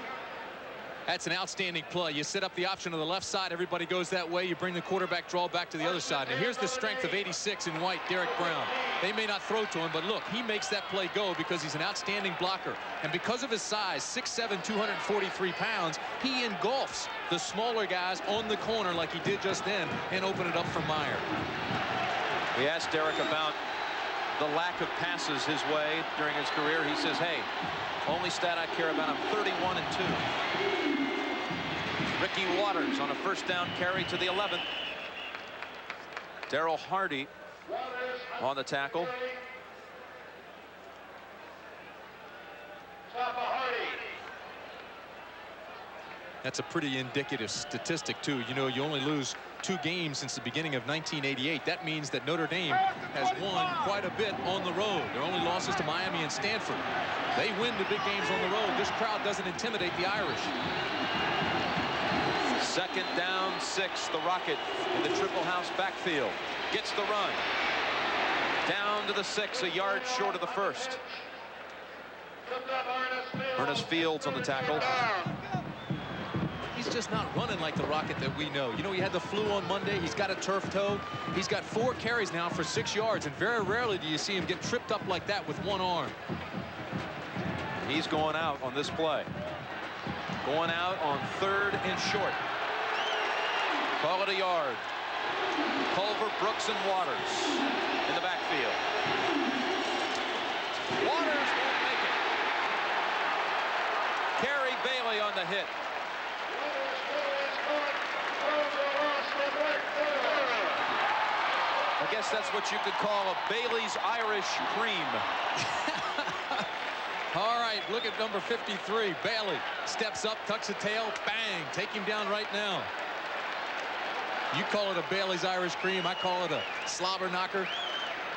That's an outstanding play. You set up the option on the left side. Everybody goes that way. You bring the quarterback draw back to the other side. Now here's the strength of 86 in white, Derek Brown. They may not throw to him, but look, he makes that play go because he's an outstanding blocker. And because of his size, 6'7", 243 pounds, he engulfs the smaller guys on the corner like he did just then and open it up for Mirer. We asked Derek about the lack of passes his way during his career. He says, hey, only stat I care about, I'm 31 and 2. Ricky Waters on a first down carry to the 11th. Darryl Hardy on the tackle. That's a pretty indicative statistic, too. You know, you only lose 2 games since the beginning of 1988. That means that Notre Dame has won quite a bit on the road. Their only losses to Miami and Stanford. They win the big games on the road. This crowd doesn't intimidate the Irish. Second down, 6. The Rocket in the triple house backfield. Gets the run. Down to the 6, a yard short of the first. Ernest Fields on the tackle. He's just not running like the Rocket that we know. You know, he had the flu on Monday. He's got a turf toe. He's got 4 carries now for 6 yards, and very rarely do you see him get tripped up like that with one arm. He's going out on this play. Going out on 3rd and short. Call it a yard. Culver, Brooks, and Waters in the backfield. Waters won't make it. Kerry Bailey on the hit. I guess that's what you could call a Bailey's Irish cream. All right, look at number 53. Bailey steps up, tucks a tail, bang, take him down right now. You call it a Bailey's Irish cream. I call it a slobber knocker.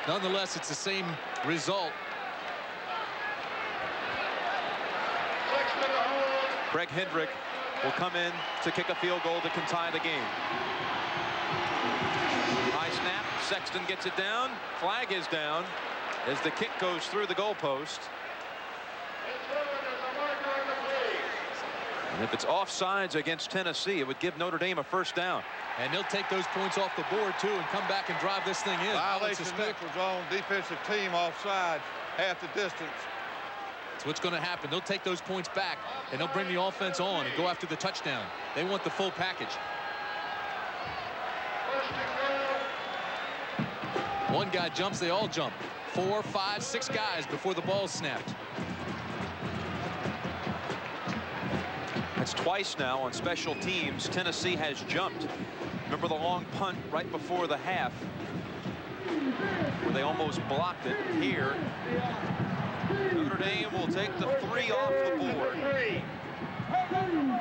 Nonetheless, it's the same result. Greg Hendrick will come in to kick a field goal that can tie the game. High snap. Sexton gets it down. Flag is down as the kick goes through the goalpost. And if it's offsides against Tennessee, it would give Notre Dame a first down. And they'll take those points off the board, too, and come back and drive this thing in. Violation neutral zone, defensive team offside, half the distance. That's what's going to happen. They'll take those points back, and they'll bring the offense on and go after the touchdown. They want the full package. One guy jumps, they all jump. 4, 5, 6 guys before the ball's snapped. That's twice now on special teams. Tennessee has jumped. Remember the long punt right before the half where they almost blocked it. Here, Notre Dame will take the 3 off the board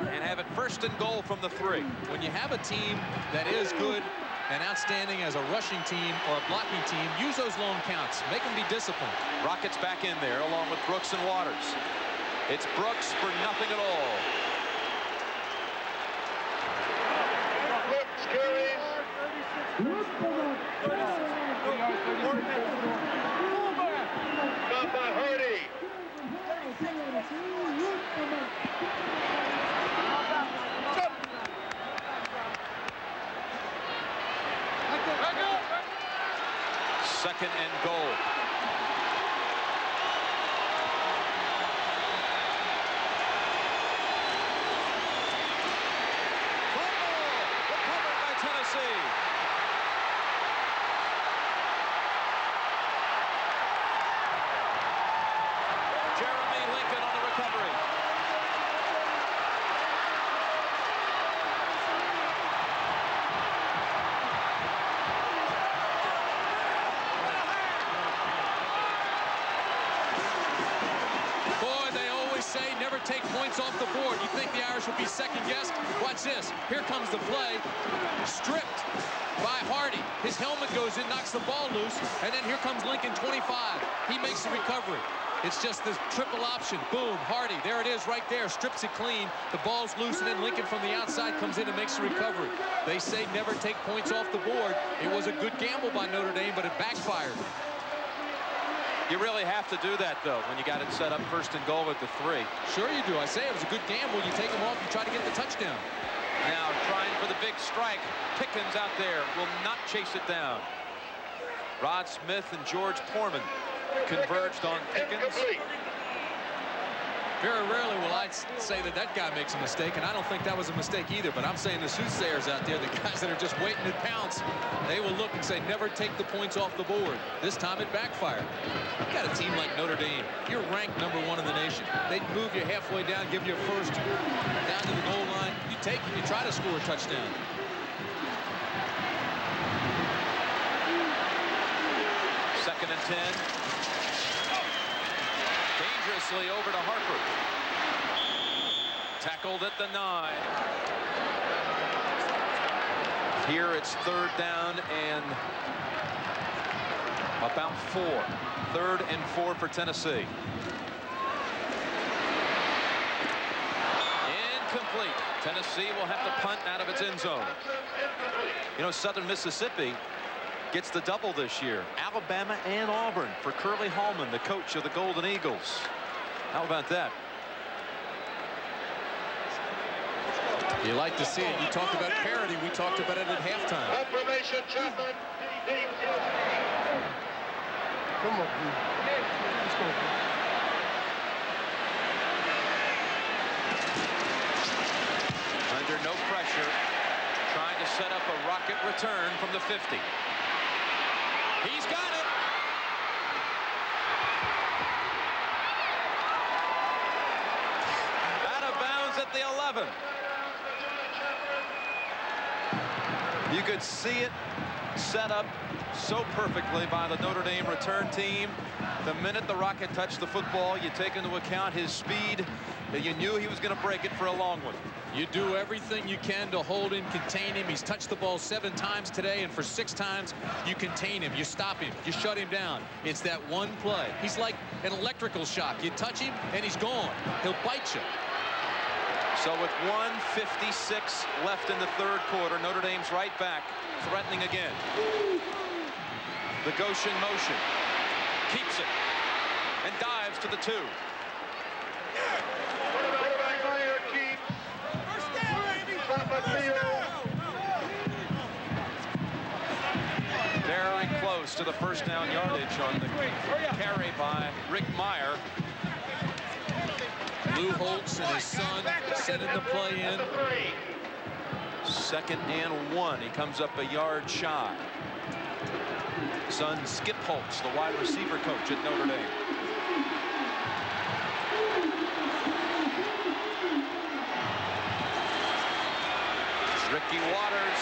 and have it first and goal from the 3. When you have a team that is good and outstanding as a rushing team or a blocking team, use those long counts. Make them be disciplined. Rockets back in there along with Brooks and Waters. It's Brooks for nothing at all. Second and goal. take points off the board. You think the Irish will be second-guessed? Watch this. Here comes the play. Stripped by Hardy. His helmet goes in, knocks the ball loose, and then here comes Lincoln, 25. He makes the recovery. It's just this triple option. Boom, Hardy, there it is right there. Strips it clean. The ball's loose, and then Lincoln from the outside comes in and makes the recovery. They say never take points off the board. It was a good gamble by Notre Dame, but it backfired. You really have to do that, though, when you got it set up 1st and goal at the 3. Sure you do. I say it was a good gamble. You take them off, you try to get the touchdown. Now trying for the big strike. Pickens out there will not chase it down. Rod Smith and George Poorman converged on Pickens. Very rarely will I say that that guy makes a mistake, and I don't think that was a mistake either, but I'm saying the soothsayers out there, the guys that are just waiting to pounce, they will look and say, never take the points off the board. This time it backfired. You got a team like Notre Dame. You're ranked #1 in the nation. They'd move you halfway down, give you a first, down to the goal line. You take it, you try to score a touchdown. Second and 10. Dangerously over to Harper. Tackled at the 9. Here it's 3rd down and about 4. 3rd and 4 for Tennessee. Incomplete. Tennessee will have to punt out of its end zone. You know, Southern Mississippi gets the double this year. Alabama and Auburn for Curly Hallman, the coach of the Golden Eagles. How about that? You like to see it. You talked about parity. We talked about it at halftime. Confirmation, Chapman. Come on, dude. Let's go. Under no pressure, trying to set up a rocket return from the 50. He's got it. Out of bounds at the 11. You could see it set up so perfectly by the Notre Dame return team. The minute the rocket touched the football, you take into account his speed, that you knew he was going to break it for a long one. You do everything you can to hold him, contain him. He's touched the ball 7 times today, and for 6 times, you contain him, you stop him, you shut him down. It's that one play. He's like an electrical shock. You touch him, and he's gone. He'll bite you. So with 1:56 left in the 3rd quarter, Notre Dame's right back, threatening again. The Goshen motion. Keeps it. And dives to the 2. Very close to the first down yardage on the carry by Rick Mirer. Lou Holtz and his son setting the play in. 2nd and 1. He comes up a yard shy. Son Skip Holtz, the wide receiver coach at Notre Dame. Ricky Waters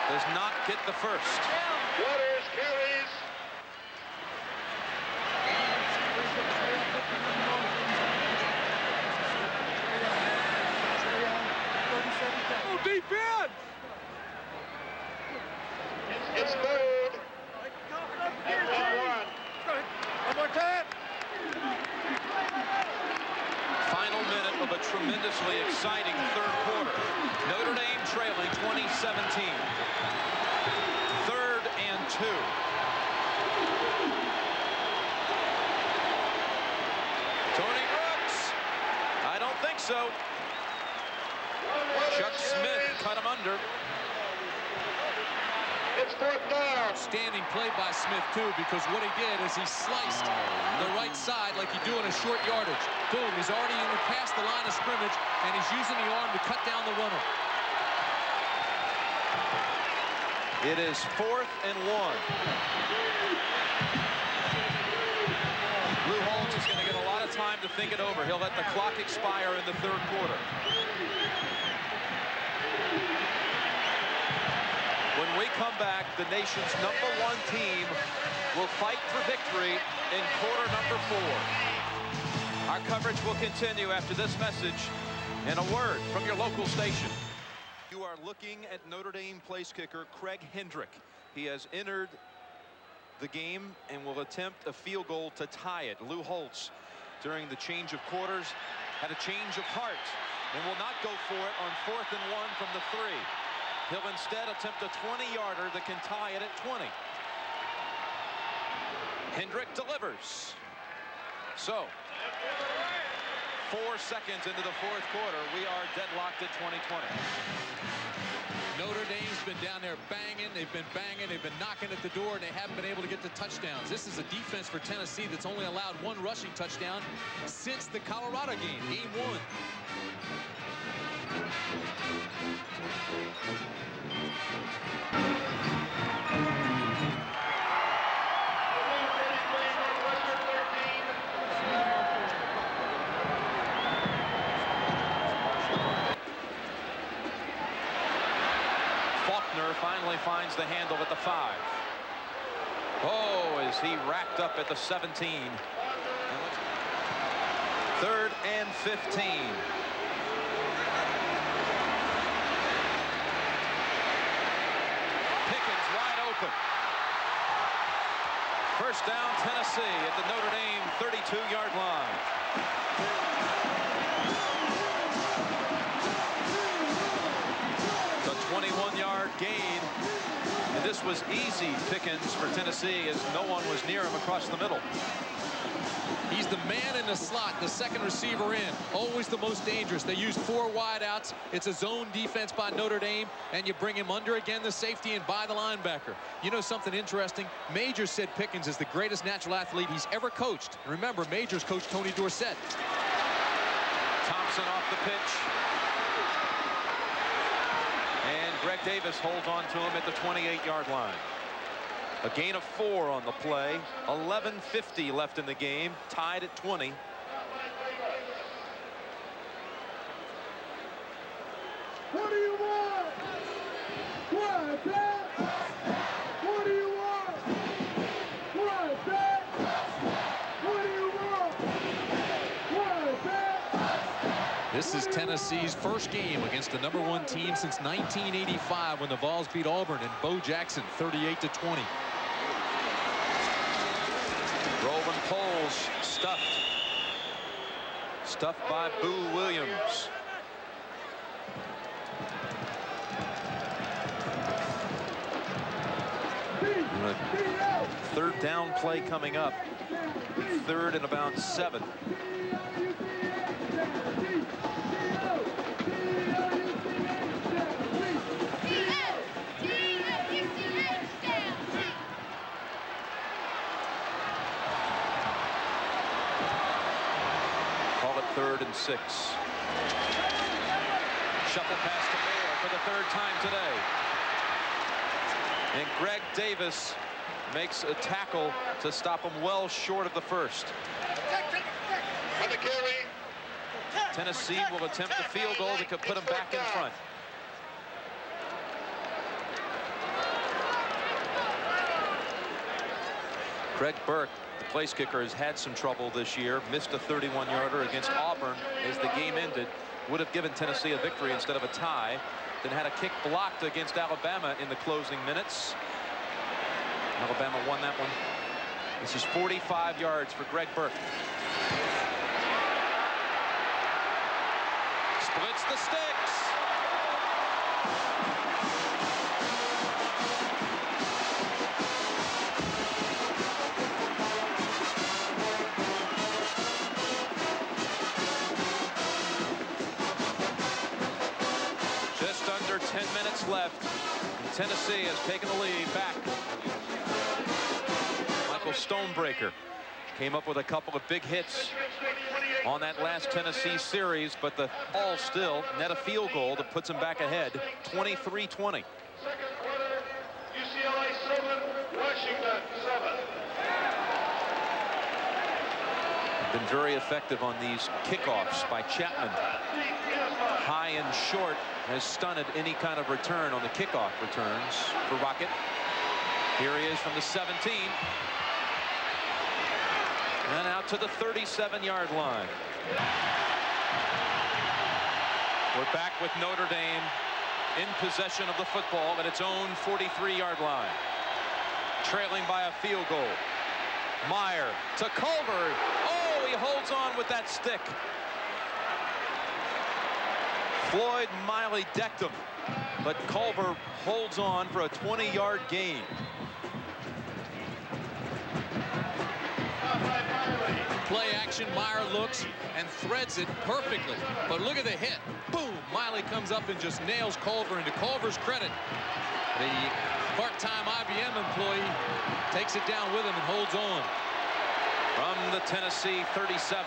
does not get the first. Waters carries. Defense! It's 3rd and 1. One more time. Final minute of a tremendously exciting 3rd quarter. Notre Dame trailing 20-17. 3rd and 2. Tony Brooks. I don't think so. Chuck Smith cut him under. It's 4th down. Standing play by Smith, too, because what he did is he sliced the right side like you do in a short yardage. Boom, he's already past the line of scrimmage, and he's using the arm to cut down the runner. It is 4th and 1. Lou Holtz is going to get a lot of time to think it over. He'll let the clock expire in the 3rd quarter. When we come back, the nation's #1 team will fight for victory in quarter number 4. Our coverage will continue after this message and a word from your local station. You are looking at Notre Dame place kicker Craig Hendrick. He has entered the game and will attempt a field goal to tie it. Lou Holtz, during the change of quarters, had a change of heart and will not go for it on 4th and 1 from the 3. He'll instead attempt a 20-yarder that can tie it at 20. Hendrick delivers. So 4 seconds into the 4th quarter, we are deadlocked at 20-20. Notre Dame's been down there banging. They've been knocking at the door, and they haven't been able to get the touchdowns. This is a defense for Tennessee that's only allowed 1 rushing touchdown since the Colorado game, game 1. Finally finds the handle at the 5. Oh, as he racked up at the 17. 3rd and 15. Pickens wide open. First down, Tennessee at the Notre Dame 32-yard line. The 21-yard gain, and this was easy pickings for Tennessee as no one was near him across the middle. He's the man in the slot, the second receiver in, always the most dangerous. They use 4 wideouts. It's a zone defense by Notre Dame, and you bring him under again, the safety, and by the linebacker. You know something interesting? Major said Pickens is the greatest natural athlete he's ever coached. Remember, Major's coached Tony Dorsett. Thompson off the pitch. And Greg Davis holds on to him at the 28-yard line. A gain of 4 on the play. 11:50 left in the game. Tied at 20. What do you want? What, that? What do you want? What, that? What do you want? What, that? This is Tennessee's first game against the #1 team since 1985 when the Vols beat Auburn and Bo Jackson 38-20. Rolling poles stuffed. Stuffed by Boo Williams. And a 3rd down play coming up. 3rd and about 7. Call it 3rd and 6. Shuffle pass to Mirer for the 3rd time today. And Greg Davis makes a tackle to stop him well short of the 1st. On the carry. Tennessee will attempt the field goal that could put him back in front. Greg Burke, the place kicker, has had some trouble this year. Missed a 31-yarder against Auburn as the game ended. Would have given Tennessee a victory instead of a tie. Then had a kick blocked against Alabama in the closing minutes. Alabama won that one. This is 45 yards for Greg Burke. Splits the sticks. Just under 10 minutes left. And Tennessee has taken the lead back. Michael Stonebreaker came up with a couple of big hits on that last Tennessee series, but the ball still net a field goal that puts them back ahead 23-20. Second quarter, UCLA 7, Washington 7. Been very effective on these kickoffs by Chapman. High and short has stunted any kind of return on the kickoff returns for Rocket. Here he is from the 17. And out to the 37-yard line. We're back with Notre Dame in possession of the football at its own 43-yard line. Trailing by a field goal. Mirer to Culver. Oh, he holds on with that stick. Floyd Miley decked him, but Culver holds on for a 20-yard gain. Play action. Mirer looks and threads it perfectly. But look at the hit. Boom. Miley comes up and just nails Culver. And to Culver's credit, the part-time IBM employee takes it down with him and holds on. From the Tennessee 37.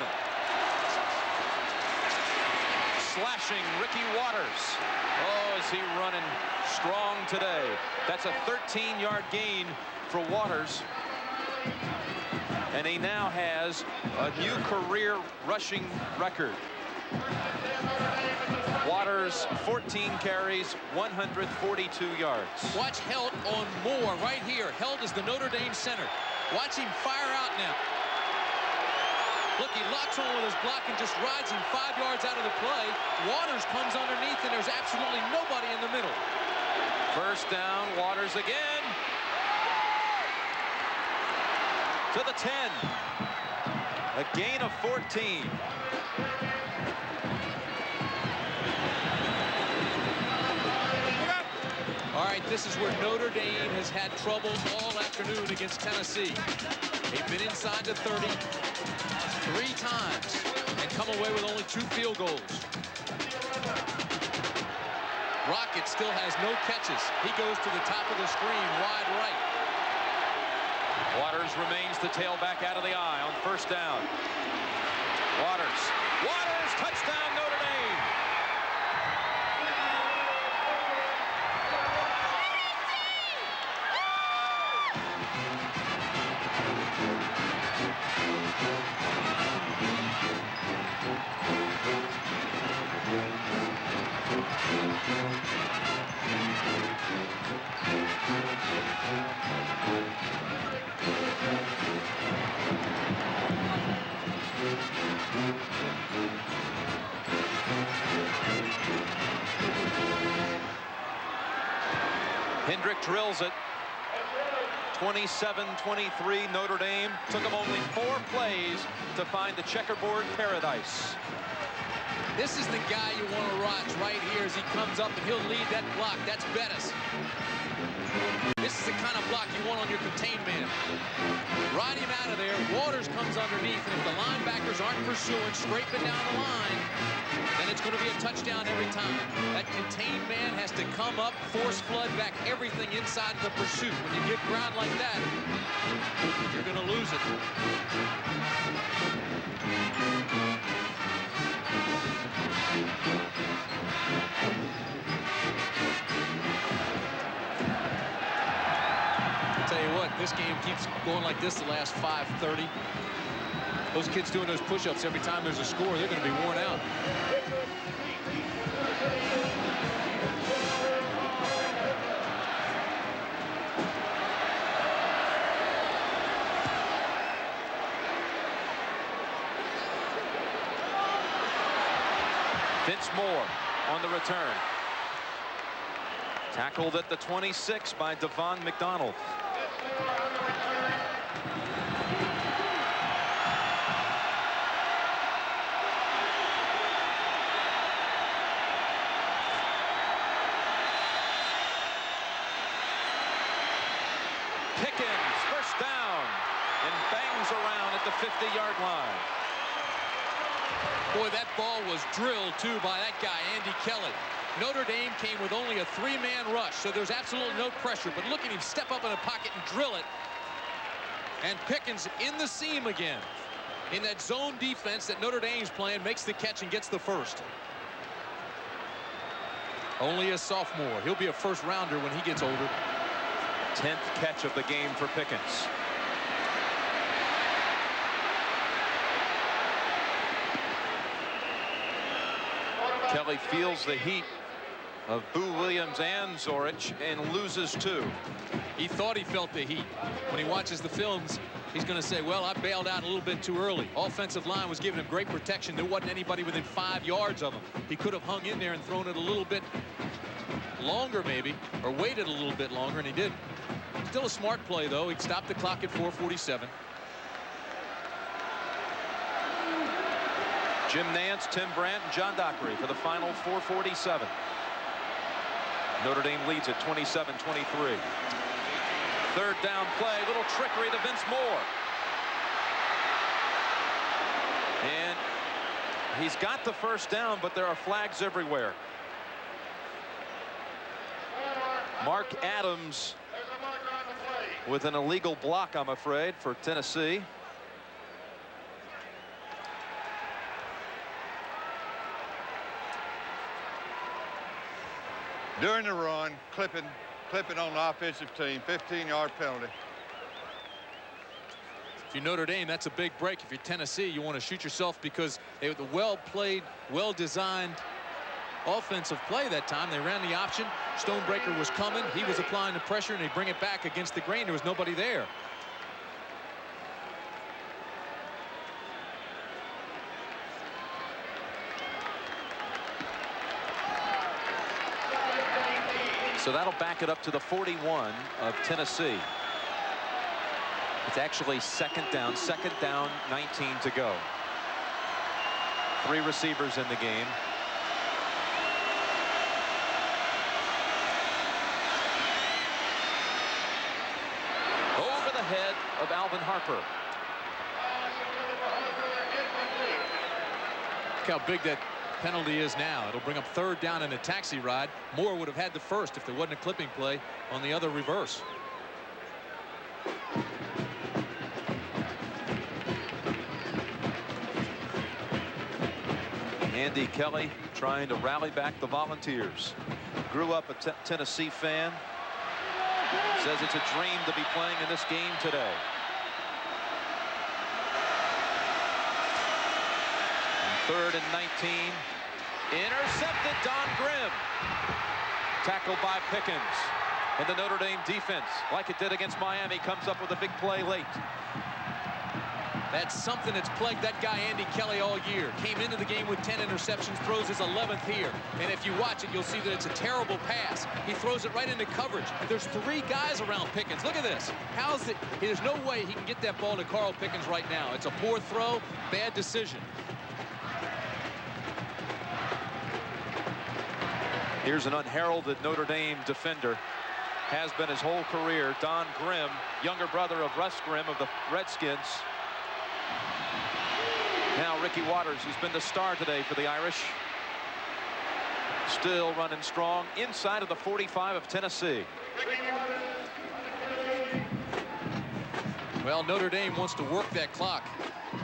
Slashing Ricky Waters. Oh, is he running strong today. That's a 13-yard gain for Waters. And he now has a new career rushing record. Waters, 14 carries, 142 yards. Watch Helt on Moore right here. Helt is the Notre Dame center. Watch him fire out now. Look, he locks on with his block and just rides him 5 yards out of the play. Waters comes underneath, and there's absolutely nobody in the middle. First down, Waters again. To the 10. A gain of 14. All right, this is where Notre Dame has had trouble all afternoon against Tennessee. They've been inside the 30 3 times and come away with only 2 field goals. Rocket still has no catches. He goes to the top of the screen, wide right. Waters remains the tailback out of the eye on first down. Waters, touchdown Notre Dame. Hendrick drills it. 27-23 Notre Dame. Took them only 4 plays to find the checkerboard paradise. This is the guy you want to watch right here as he comes up, and he'll lead that block. That's Bettis. This is the kind of block you want on your contained man. Ride him out of there. Waters comes underneath, and if the linebackers aren't pursuing, scraping down the line, then it's going to be a touchdown every time. That contained man has to come up, force flood back everything inside the pursuit. When you get ground like that, you're going to lose it. Tell you what, this game keeps going like this the last 5:30. Those kids doing those push-ups every time there's a score, they're going to be worn out. Vince Moore on the return. Tackled at the 26 by Devon McDonald. Pickens, first down, and bangs around at the 50-yard line. Boy, that ball was drilled, too, by that guy, Andy Kelly. Notre Dame came with only a 3-man rush, so there's absolutely no pressure. But look at him step up in a pocket and drill it. And Pickens in the seam again. In that zone defense that Notre Dame's playing, makes the catch and gets the first. Only a sophomore. He'll be a first-rounder when he gets older. 10th catch of the game for Pickens. Kelly feels the heat of Boo Williams and Zorich and loses 2. He thought he felt the heat. When he watches the films, He's going to say, well, I bailed out a little bit too early. Offensive line was giving him great protection. There wasn't anybody within 5 yards of him. He could have hung in there and thrown it a little bit longer maybe, or waited a little bit longer, and he didn't. Still a smart play, though. He stopped the clock at 4:47. Jim Nance, Tim Brandt, and John Dockery for the final 4:47. Notre Dame leads at 27-23. Third down play, little trickery to Vince Moore. And he's got the first down, but there are flags everywhere. Mark Adams with an illegal block, I'm afraid, for Tennessee. During the run, clipping on the offensive team, 15-yard penalty. If you're Notre Dame, that's a big break. If you're Tennessee, you want to shoot yourself because they were the well-played, well-designed offensive play that time. They ran the option. Stonebreaker was coming. He was applying the pressure, and they bring it back against the grain. There was nobody there. So that'll back it up to the 41 of Tennessee. It's actually second down, 19 to go. 3 receivers in the game. Over the head of Alvin Harper. Look how big that penalty is now. It'll bring up third down in a taxi ride. Moore would have had the first if there wasn't a clipping play on the other reverse. Andy Kelly trying to rally back the Volunteers. Grew up a Tennessee fan. Says it's a dream to be playing in this game today. Third and 19. Intercepted. Don Grimm. Tackled by Pickens. And the Notre Dame defense, like it did against Miami, comes up with a big play late. That's something that's plagued that guy Andy Kelly all year. Came into the game with 10 interceptions, throws his 11th here. And if you watch it, you'll see that it's a terrible pass. He throws it right into coverage. There's 3 guys around Pickens. Look at this. How's it? There's no way he can get that ball to Carl Pickens right now. It's a poor throw, bad decision. Here's an unheralded Notre Dame defender. Has been his whole career. Don Grimm, younger brother of Russ Grimm of the Redskins. Now Ricky Waters, who's been the star today for the Irish. Still running strong inside of the 45 of Tennessee. Well, Notre Dame wants to work that clock.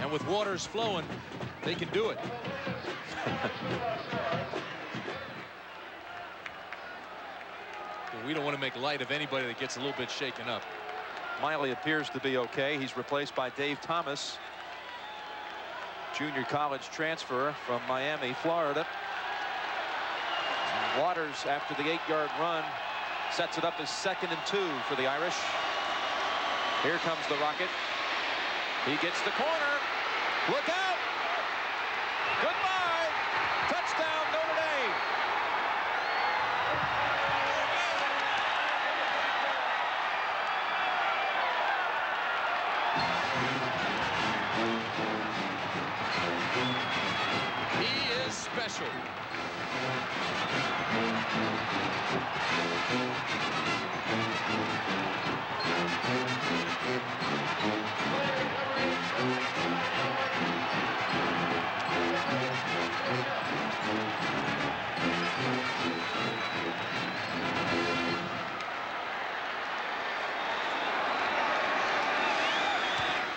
And with Waters flowing, they can do it. We don't want to make light of anybody that gets a little bit shaken up. Miley appears to be okay. He's replaced by Dave Thomas, junior college transfer from Miami, Florida. And Waters, after the 8-yard run, sets it up as 2nd and 2 for the Irish. Here comes the rocket. He gets the corner. Look out! Goodbye! Touchdown, Notre Dame! He is special.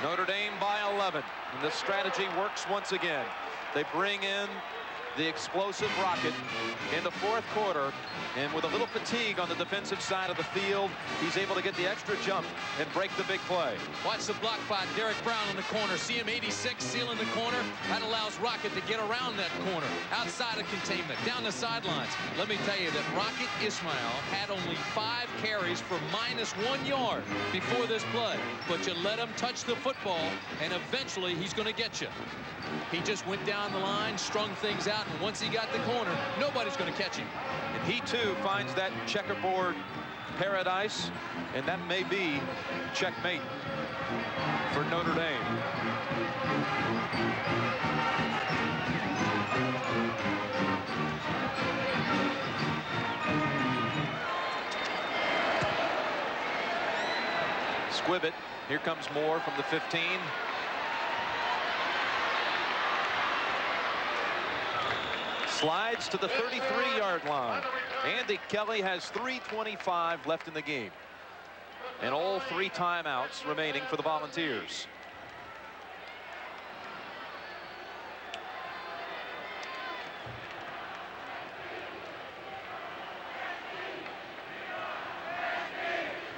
Notre Dame by 11, and the strategy works once again. They bring in the explosive rocket in the 4th quarter, and with a little fatigue on the defensive side of the field, he's able to get the extra jump and break the big play. Watch the block by Derek Brown in the corner. See him 86 sealing the corner. That allows allows Rocket to get around that corner, outside of containment, down the sidelines. Let me tell you that Rocket Ishmael had only 5 carries for -1 yard before this play. But you let him touch the football, and eventually he's going to get you. He just went down the line, strung things out, and once he got the corner, nobody's going to catch him. And he, too, finds that checkerboard paradise, and that may be checkmate for Notre Dame. Squibbit. Here comes Moore from the 15. Slides to the 33-yard line. Andy Kelly has 3:25 left in the game. And all 3 timeouts remaining for the Volunteers.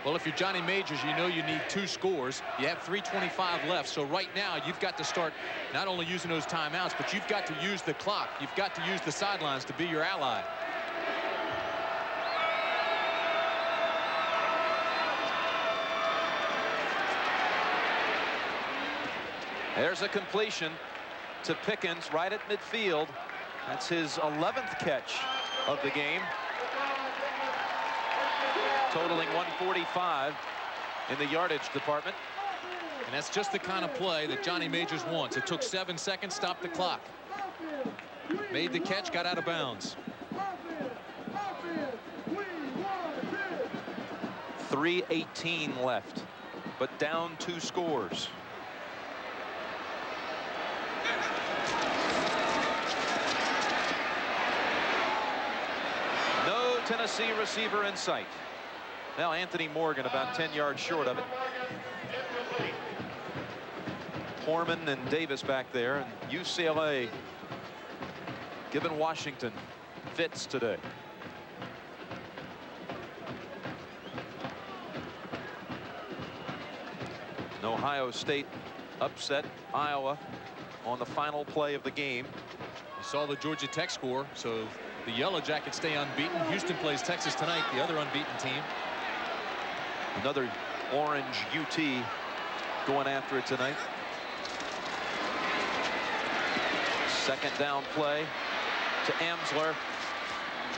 Well, if you're Johnny Majors, you know you need 2 scores. You have 3:25 left. So right now, you've got to start not only using those timeouts, but you've got to use the clock. You've got to use the sidelines to be your ally. There's a completion to Pickens right at midfield. That's his 11th catch of the game, totaling 145 in the yardage department. And that's just the kind of play that Johnny Majors wants. It took 7 seconds, stopped the clock. Made the catch, got out of bounds. 3:18 left, but down 2 scores. No Tennessee receiver in sight. Now Anthony Morgan about 10 yards short of it. Foreman and Davis back there, and UCLA giving Washington fits today. And Ohio State upset Iowa on the final play of the game. You saw the Georgia Tech score, so the Yellow Jackets stay unbeaten. Houston plays Texas tonight, the other unbeaten team. Another orange UT going after it tonight. Second down play to Amsler.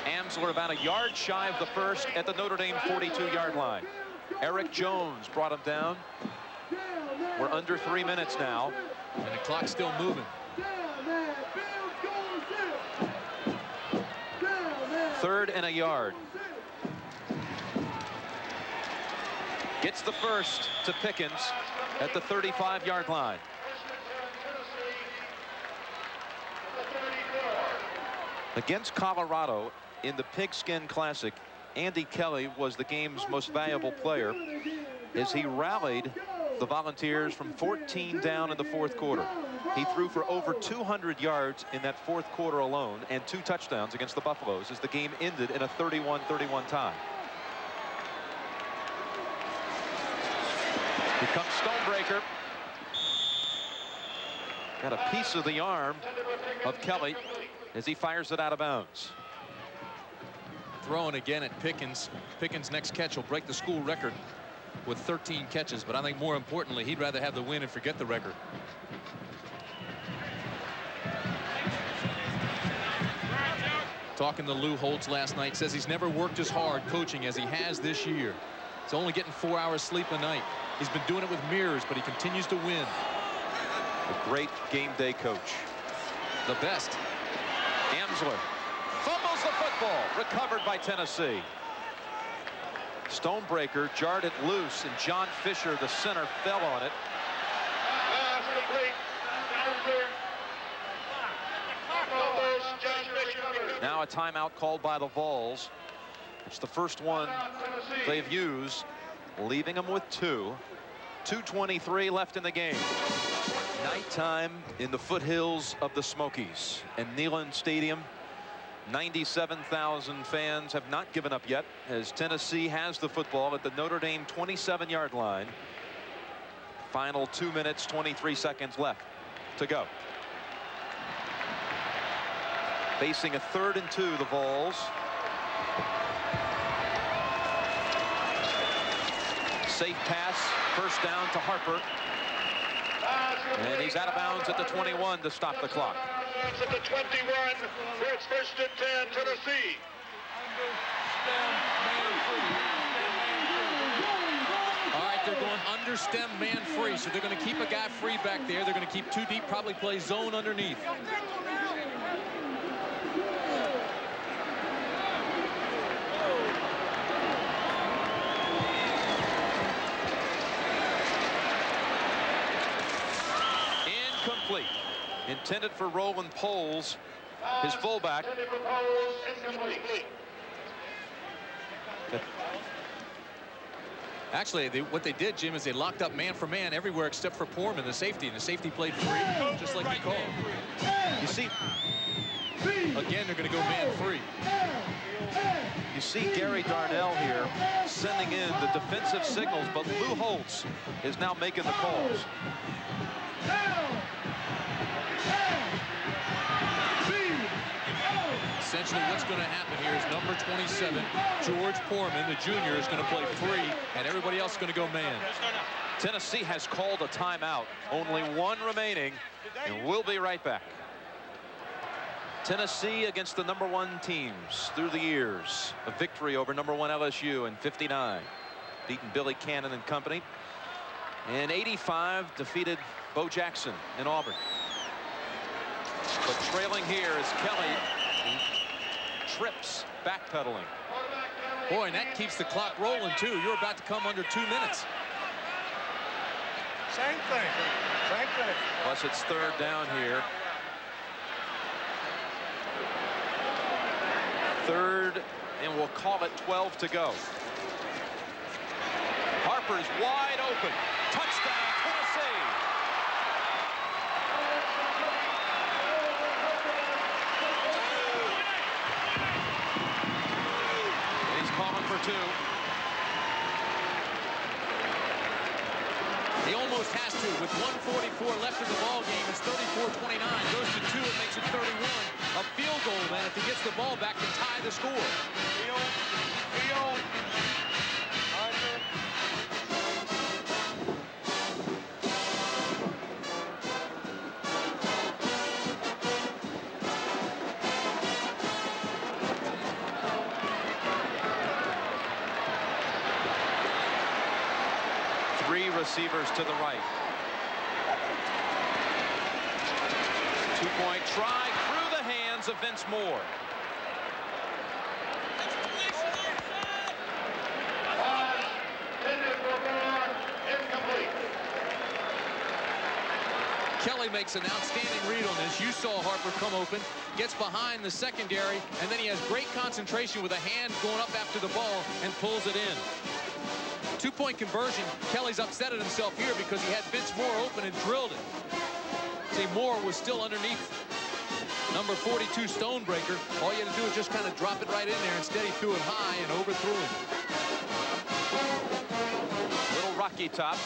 Amsler about a yard shy of the first at the Notre Dame 42-yard line. Eric Jones brought him down. We're under 3 minutes now. And the clock's still moving. 3rd and a yard. Gets the first to Pickens at the 35-yard line. Against Colorado in the Pigskin Classic, Andy Kelly was the game's most valuable player as he rallied the Volunteers from 14 down in the 4th quarter. He threw for over 200 yards in that 4th quarter alone and 2 touchdowns against the Buffaloes as the game ended in a 31-31 tie. Here comes Stonebreaker. Got a piece of the arm of Kelly as he fires it out of bounds. Throwing again at Pickens. Pickens' next catch will break the school record with 13 catches, but I think more importantly, he'd rather have the win and forget the record. Talking to Lou Holtz last night, says he's never worked as hard coaching as he has this year. He's only getting 4 hours sleep a night. He's been doing it with mirrors, but he continues to win. A great game day coach. The best. Amsler fumbles the football, recovered by Tennessee. Stonebreaker jarred it loose, and John Fisher, the center, fell on it. Now a timeout called by the Vols. It's the first one they've used, leaving them with 2. 2:23 left in the game. Nighttime in the foothills of the Smokies and Neyland Stadium. 97,000 fans have not given up yet as Tennessee has the football at the Notre Dame 27-yard line. Final 2 minutes, 23 seconds left to go. Facing a 3rd and 2, the Vols. Safe pass, first down to Harper. And he's out of bounds at the 21 to stop the clock. At the 21, it's 1st and 10, Tennessee. All right, they're going under stem man free, so they're going to keep a guy free back there. They're going to keep 2 deep, probably play zone underneath. Incomplete. Intended for Roland Poles, his fullback. Actually, what they did, Jim, is they locked up man for man everywhere except for Poorman, the safety, and the safety played free, just like you called. You see, again, they're going to go man free. You see Gary Darnell here sending in the defensive signals, but Lou Holtz is now making the calls. Essentially, what's going to happen here is number 27, George Poorman, the junior, is going to play free, and everybody else is going to go man. Tennessee has called a timeout. Only 1 remaining, and we'll be right back. Tennessee against the number 1 teams through the years. A victory over number 1 LSU in '59. Beaten Billy Cannon and company. And '85 defeated Bo Jackson in Auburn. But trailing here is Kelly. Trips backpedaling. Boy, and that keeps the clock rolling, too. You're about to come under 2 minutes. Same thing. Same thing. Plus it's 3rd down here. 3rd, and we'll call it 12 to go. Harper's wide open. Touchdown, Tennessee. He's calling for 2. He almost has to. With 1:44 left in the ball game, it's 34-29. Goes to 2, it makes it 31. A field goal, then, if he gets the ball back, to tie the score. Receivers to the right. 2-point try through the hands of Vince Moore. Kelly makes an outstanding read on this. You saw Harper come open, gets behind the secondary, and then he has great concentration with a hand going up after the ball and pulls it in. 2-point conversion. Kelly's upset at himself here because he had Vince Moore open and drilled it. See, Moore was still underneath number 42 Stonebreaker. All you had to do is just kind of drop it right in there. Instead, he threw it high and overthrew him. Little rocky top,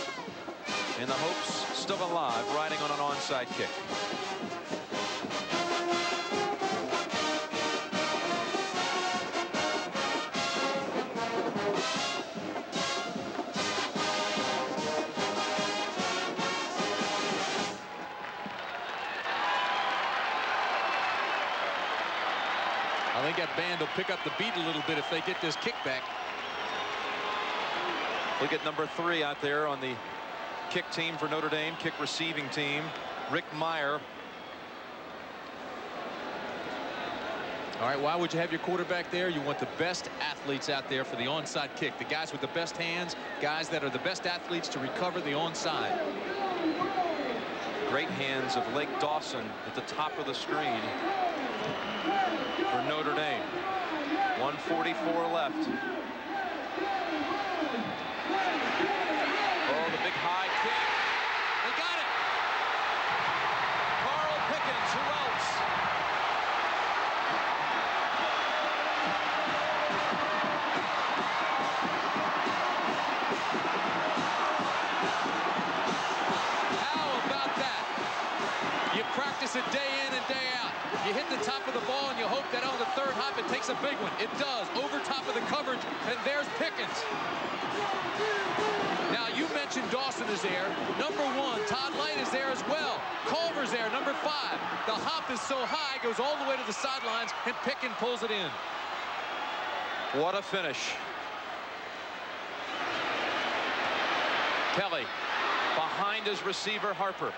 and the hopes still alive, riding on an onside kick. I think that band will pick up the beat a little bit if they get this kickback. Look at number 3 out there on the kick team for Notre Dame, kick receiving team, Rick Mirer. All right, why would you have your quarterback there? You want the best athletes out there for the onside kick. The guys with the best hands, guys that are the best athletes to recover the onside. Great hands of Lake Dawson at the top of the screen for Notre Dame. 1:44 left. Oh, the big high kick. They got it. Carl Pickens, who else? How about that? You practice it day in and day out. You hit the top of the ball and you hope that on the third hop it takes a big one. It does, over top of the coverage, and there's Pickens. Now, you mentioned Dawson is there. Number 1, Todd Light is there as well. Culver's there, number 5. The hop is so high, goes all the way to the sidelines, and Pickens pulls it in. What a finish. Kelly behind his receiver, Harper.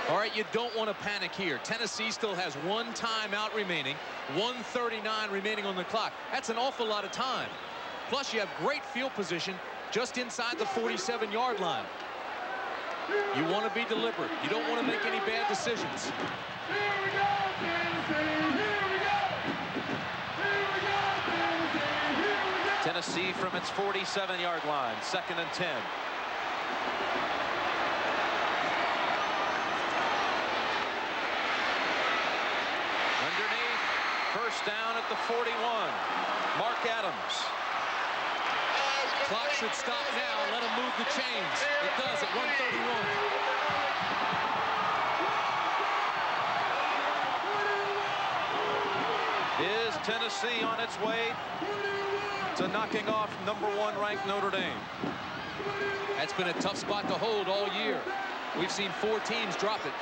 All right, you don't want to panic here. Tennessee still has 1 timeout remaining, 1:39 remaining on the clock. That's an awful lot of time. Plus, you have great field position just inside the 47-yard line. You want to be deliberate. You don't want to make any bad decisions. Tennessee from its 47-yard line, 2nd and 10. Underneath, first down at the 41. Mark Adams. Clock should stop now. Let him move the chains. It does at 1:31. Is Tennessee on its way to knocking off number 1 ranked Notre Dame? That's been a tough spot to hold all year. We've seen 4 teams drop it.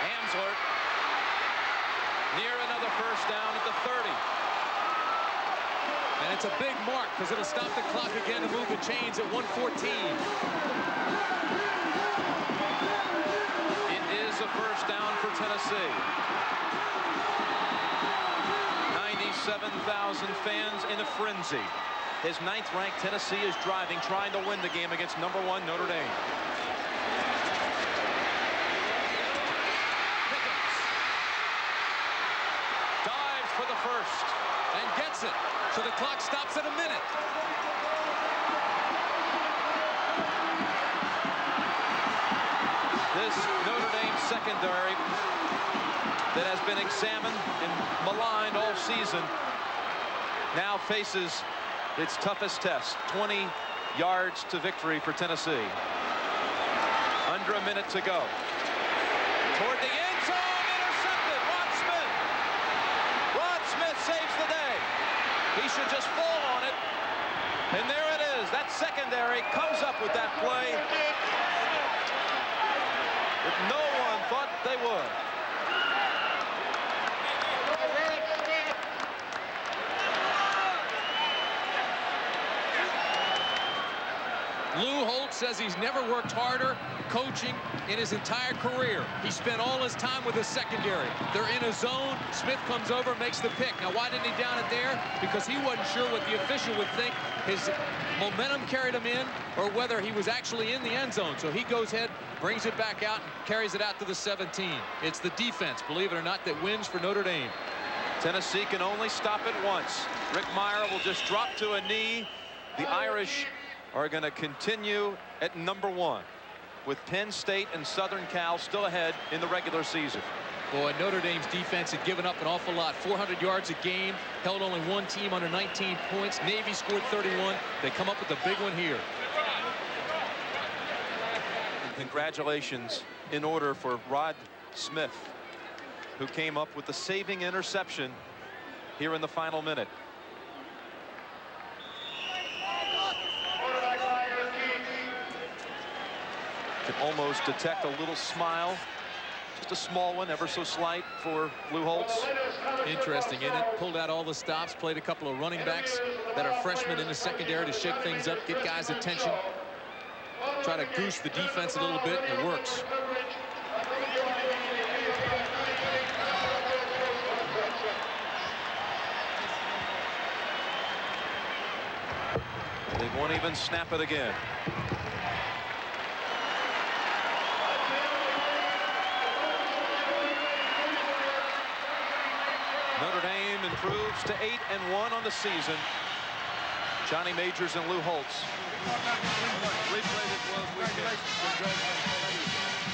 Hamsler near another first down at the 30. And it's a big mark because it'll stop the clock again to move the chains at 1:14. It is a first down for Tennessee. 97,000 fans in a frenzy. His 9th-ranked Tennessee is driving, trying to win the game against number 1 Notre Dame. Pickens dives for the first. And gets it. So the clock stops at a minute. This Notre Dame secondary that has been examined and maligned all season now faces its toughest test. 20 yards to victory for Tennessee. Under a minute to go. Toward the end zone, intercepted. Rod Smith. Rod Smith saves the day. He should just fall on it. And there it is. That secondary comes up with that play that no one thought they would. Lou Holtz says he's never worked harder coaching in his entire career. He spent all his time with the secondary. They're in a zone. Smith comes over, makes the pick. Now, why didn't he down it there? Because he wasn't sure what the official would think. His momentum carried him in or whether he was actually in the end zone. So he goes ahead, brings it back out, and carries it out to the 17. It's the defense, believe it or not, that wins for Notre Dame. Tennessee can only stop it once. Rick Mirer will just drop to a knee. The Irish are going to continue at number 1 with Penn State and Southern Cal still ahead in the regular season. Boy, Notre Dame's defense had given up an awful lot. 400 yards a game, held only 1 team under 19 points. Navy scored 31. They come up with a big one here. Congratulations in order for Rod Smith, who came up with the saving interception here in the final minute. Can almost detect a little smile, just a small one, ever so slight, for Lou Holtz. Interesting, isn't it? Pulled out all the stops, played a couple of running backs that are freshmen in the secondary to shake things up, get guys' attention, try to goose the defense a little bit, and it works. They won't even snap it again. Notre Dame improves to 8-1 on the season. Johnny Majors and Lou Holtz.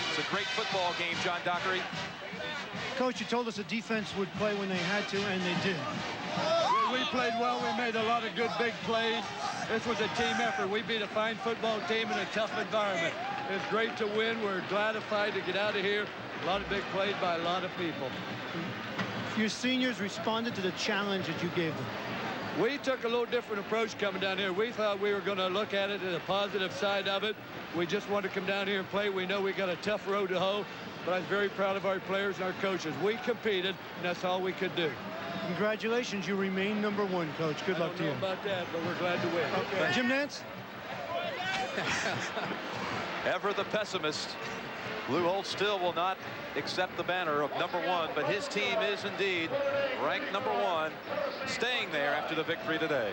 It's a great football game, John Dockery. Coach, you told us the defense would play when they had to, and they did. We played well. We made a lot of good big plays. This was a team effort. We beat a fine football team in a tough environment. It's great to win. We're gratified to get out of here. A lot of big plays by a lot of people. Your seniors responded to the challenge that you gave them. We took a little different approach coming down here. We thought we were going to look at it at the positive side of it. We just wanted to come down here and play. We know we got a tough road to hoe, but I was very proud of our players and our coaches. We competed, and that's all we could do. Congratulations, you remain #1, Coach. Good luck to you. I don't know about that, but we're glad to win. Okay. Jim Nantz? Ever the pessimist. Lou Holtz still will not accept the banner of #1, but his team is indeed ranked #1, staying there after the victory today.